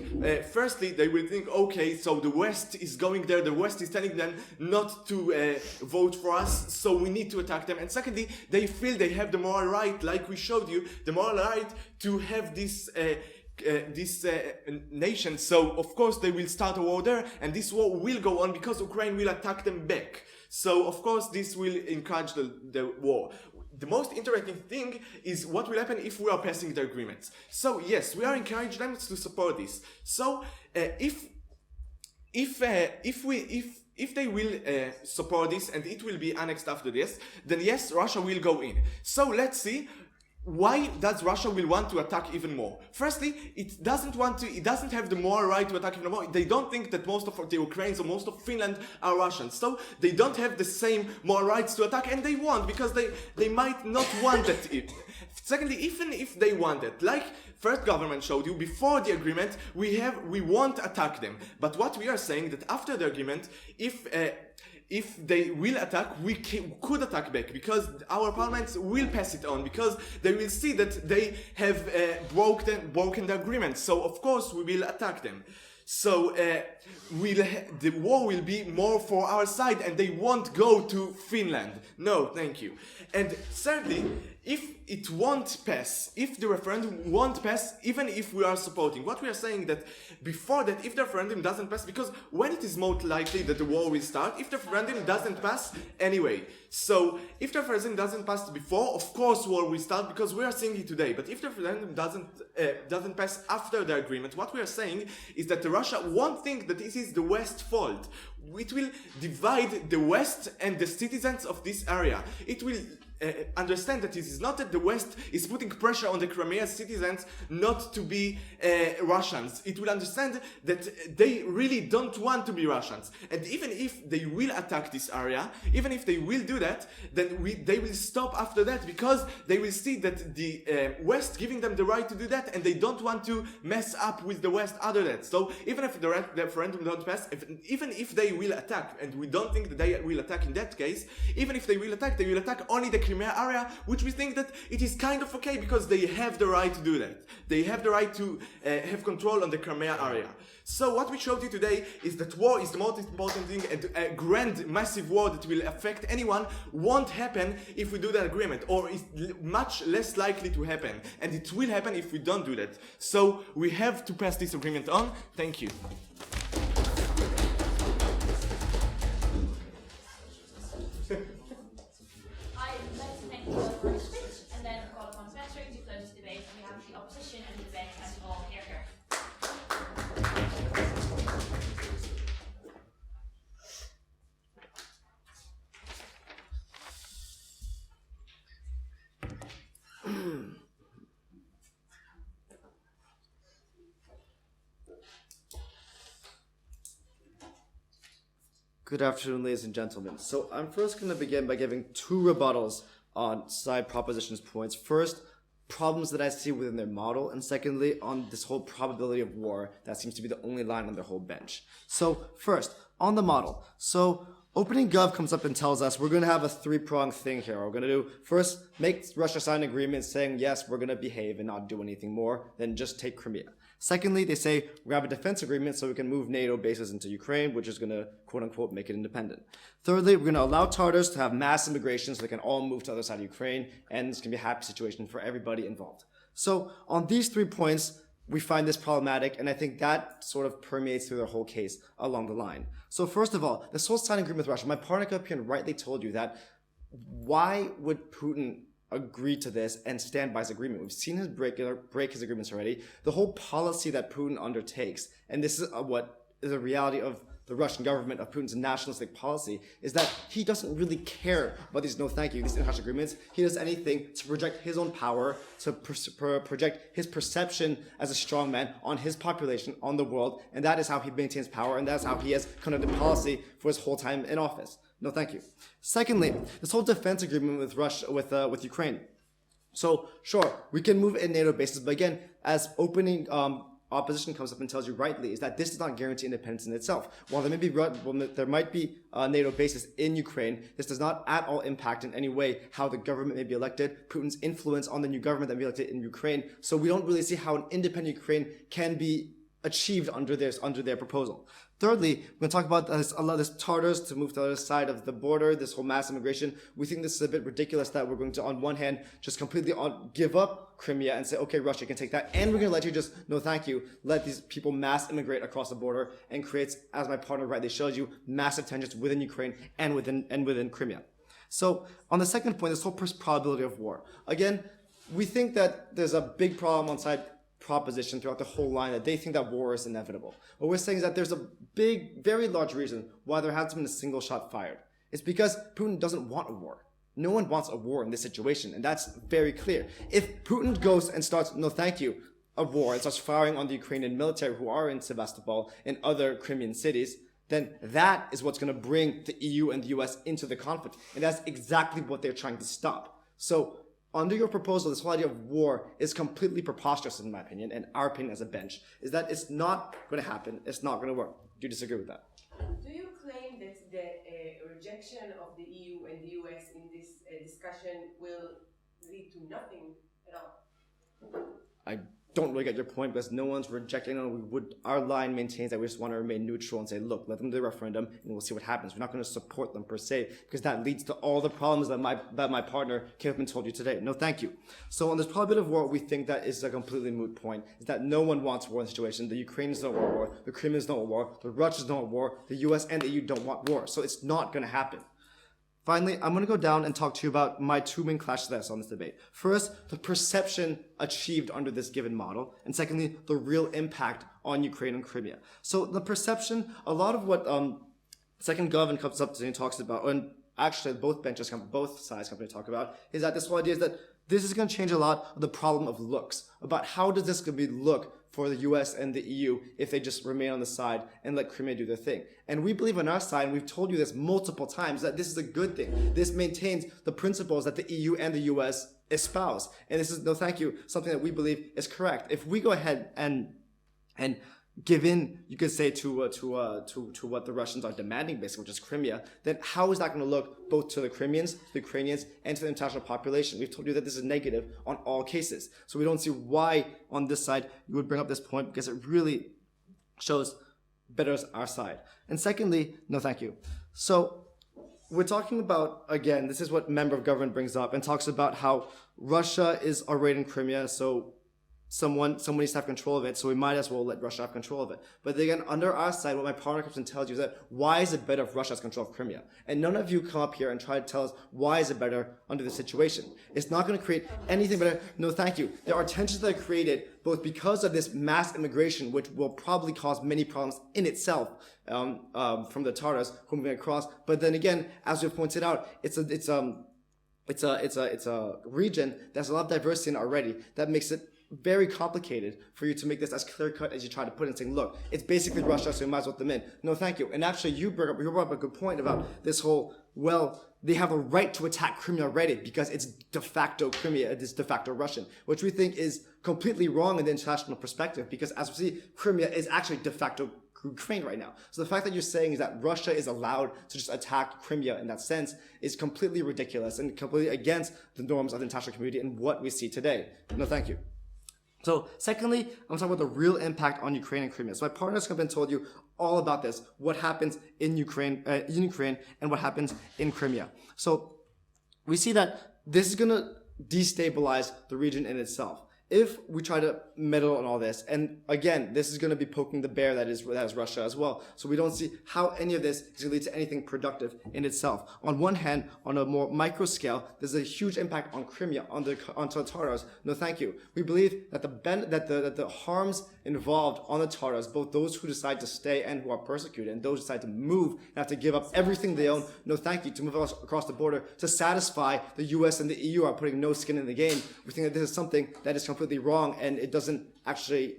firstly they will think, okay, so the West is going there, the West is telling them not to vote for us, so we need to attack them. And secondly, they feel they have the moral right, like we showed you, the moral right to have this nation. So of course they will start a war there, and this war will go on because Ukraine will attack them back. So of course this will encourage the war. The most interesting thing is what will happen if we are passing the agreements. So yes, we are encouraging them to support this. So if if they will support this and it will be annexed after this, then yes, Russia will go in. So let's see. Why does Russia will want to attack even more? Firstly, it doesn't have the moral right to attack even more. They don't think that most of the Ukrainians or most of Finland are Russians. So they don't have the same moral rights to attack, and they won't, because they might not want that. Secondly, even if they want it, like first government showed you, before the agreement, we won't attack them. But what we are saying that after the agreement, if they will attack, we could attack back, because our parliaments will pass it on, because they will see that they have broken the agreement. So of course we will attack them. So the war will be more for our side, and they won't go to Finland. No, thank you. And thirdly, if it won't pass, if the referendum won't pass, even if we are supporting, what we are saying that before that, if the referendum doesn't pass, because when it is most likely that the war will start, if the referendum doesn't pass anyway. So if the referendum doesn't pass before, of course war will start, because we are seeing it today. But if the referendum doesn't pass after the agreement, what we are saying is that Russia won't think that this is the West's fault. It will divide the West and the citizens of this area. It will understand that it is not that the West is putting pressure on the Crimea citizens not to be Russians. It will understand that they really don't want to be Russians. And even if they will attack this area, even if they will do that, then they will stop after that, because they will see that the West giving them the right to do that, and they don't want to mess up with the West after that. So even if the referendum don't pass, even if they will attack, and we don't think that they will attack in that case, even if they will attack only the Crimea area, which we think that it is kind of okay, because they have the right to do that. They have the right to have control on the Crimea area. So what we showed you today is that war is the most important thing, and a grand, massive war that will affect anyone won't happen if we do that agreement, or is much less likely to happen, and it will happen if we don't do that. So we have to pass this agreement on. Thank you. I'd like to thank you all for your speech, and then call upon Spencer to close this debate. We have the opposition and the debate as all here. Good afternoon, ladies and gentlemen. So I'm first going to begin by giving two rebuttals on side propositions points. First, problems that I see within their model, and secondly, on this whole probability of war that seems to be the only line on their whole bench. So first, on the model. So Opening Gov comes up and tells us we're going to have a three-pronged thing here. We're going to do, first, make Russia sign an agreement saying, yes, we're going to behave and not do anything more, then just take Crimea. Secondly, they say we have a defense agreement so we can move NATO bases into Ukraine, which is going to, quote-unquote, make it independent. Thirdly, we're going to allow Tatars to have mass immigration so they can all move to the other side of Ukraine, and it's going to be a happy situation for everybody involved. So on these 3 points, we find this problematic, and I think that sort of permeates through the whole case along the line. So first of all, this whole signing agreement with Russia, my partner up here rightly told you that why would Putin agree to this and stand by his agreement? We've seen him break his agreements already. The whole policy that Putin undertakes, and this is what is a reality of the Russian government, of Putin's nationalistic policy, is that he doesn't really care about these no thank you, these international agreements. He does anything to project his own power, to project his perception as a strong man on his population, on the world, and that is how he maintains power, and that's how he has conducted policy for his whole time in office. No thank you. Secondly, this whole defense agreement with Russia, with Ukraine. So sure, we can move in NATO bases, but again, as opening opposition comes up and tells you rightly, is that this does not guarantee independence in itself. While there might be NATO bases in Ukraine, this does not at all impact in any way how the government may be elected, Putin's influence on the new government that may be elected in Ukraine. So we don't really see how an independent Ukraine can be achieved under their proposal. Thirdly, we're going to talk about this Tatars to move to the other side of the border, this whole mass immigration. We think this is a bit ridiculous that we're going to, on one hand, just completely give up Crimea and say, okay, Russia can take that, and we're going to let you just, no thank you, let these people mass immigrate across the border, and creates, as my partner rightly shows you, massive tensions within Ukraine and within Crimea. So on the second point, this whole probability of war. Again, we think that there's a big problem on side proposition throughout the whole line that they think that war is inevitable. What we're saying is that there's a big, very large reason why there hasn't been a single shot fired. It's because Putin doesn't want a war. No one wants a war in this situation, and that's very clear. If Putin goes and starts, no thank you, a war, and starts firing on the Ukrainian military who are in Sevastopol and other Crimean cities, then that is what's going to bring the EU and the US into the conflict. And that's exactly what they're trying to stop. So, under your proposal, this whole idea of war is completely preposterous, in my opinion, and our opinion as a bench, is that it's not going to happen, it's not going to work. Do you disagree with that? Do you claim that the rejection of the EU and the US in this discussion will lead to nothing at all? I don't really get your point because no one's rejecting it. Our line maintains that we just want to remain neutral and say, look, let them do the referendum and we'll see what happens. We're not going to support them per se because that leads to all the problems that my partner Kevin told you today. No, thank you. So on this probability of war, we think that is a completely moot point. Is that no one wants war in the situation. The Ukrainians don't want war. The Crimeans don't want war. The Russians don't want war. The US and the EU don't want war. So it's not going to happen. Finally, I'm going to go down and talk to you about my two main clashes on this debate. First, the perception achieved under this given model, and secondly, the real impact on Ukraine and Crimea. So the perception, a lot of what Second Gov comes up to and talks about, and actually both sides come to talk about, is that this whole idea is that this is going to change a lot of the problem of looks, about how does this going to be look for the US and the EU if they just remain on the side and let Crimea do their thing. And we believe on our side, and we've told you this multiple times, that this is a good thing. This maintains the principles that the EU and the US espouse. And this is, no thank you, something that we believe is correct. If we go ahead and give in, you could say, to what the Russians are demanding, basically, which is Crimea, then how is that going to look both to the Crimeans, the Ukrainians, and to the international population? We've told you that this is negative on all cases. So we don't see why on this side you would bring up this point, because it really shows betters our side. And secondly, no thank you. So we're talking about, again, this is what member of government brings up and talks about how Russia is already in Crimea, so someone needs to have control of it, so we might as well let Russia have control of it. But again, under our side, what my partner comes and tells you is that why is it better if Russia has control of Crimea? And none of you come up here and try to tell us why is it better under the situation. It's not going to create anything better. No, thank you. There are tensions that are created both because of this mass immigration, which will probably cause many problems in itself from the Tatars who are moving across. But then again, as we've pointed out, it's a region that's a lot of diversity in already that makes it very complicated for you to make this as clear-cut as you try to put it, saying, look, it's basically Russia, so we might as well let them in. No, thank you. And actually, you brought up a good point about this whole, well, they have a right to attack Crimea already because it's de facto Crimea, it's de facto Russian, which we think is completely wrong in the international perspective, because as we see, Crimea is actually de facto Ukraine right now. So the fact that you're saying is that Russia is allowed to just attack Crimea in that sense is completely ridiculous and completely against the norms of the international community and what we see today. No, thank you. So secondly, I'm talking about the real impact on Ukraine and Crimea. So my partners have been told you all about this, what happens in Ukraine and what happens in Crimea. So we see that this is going to destabilize the region in itself. If we try to meddle on all this, and again, this is going to be poking the bear that is Russia as well. So we don't see how any of this is going to lead to anything productive in itself. On one hand, on a more micro scale, there's a huge impact on Crimea, onto the Tatars. No, thank you. We believe that the harms involved on the Tatars, both those who decide to stay and who are persecuted, and those who decide to move and have to give up everything they own, no thank you, to move across the border to satisfy the US and the EU are putting no skin in the game. We think that this is something that is completely wrong, and it doesn't actually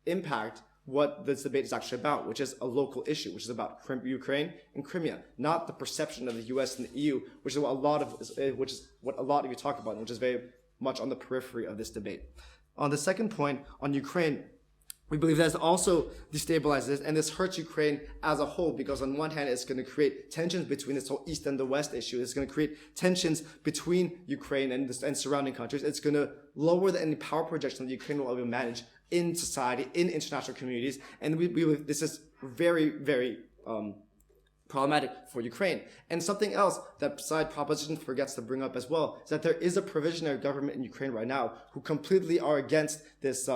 impact what this debate is actually about, which is a local issue, which is about Ukraine and Crimea, not the perception of the US and the EU, which is what a lot of you talk about, and which is very much on the periphery of this debate. On the second point, on Ukraine, we believe that also destabilizes, and this hurts Ukraine as a whole, because on one hand, it's going to create tensions between this whole East and the West issue. It's going to create tensions between Ukraine and surrounding countries. It's going to lower any power projection that Ukraine will ever manage in society, in international communities, and we this is very, very problematic for Ukraine. And something else that side proposition forgets to bring up as well is that there is a provisionary government in Ukraine right now who completely are against this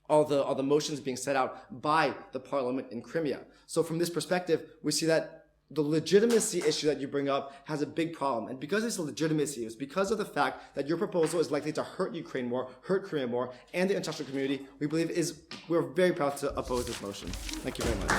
all the motions being set out by the parliament in Crimea. So from this perspective, we see that the legitimacy issue that you bring up has a big problem. And because it's a legitimacy, it's because of the fact that your proposal is likely to hurt Ukraine more, hurt Korea more, and the international community, we're very proud to oppose this motion. Thank you very much.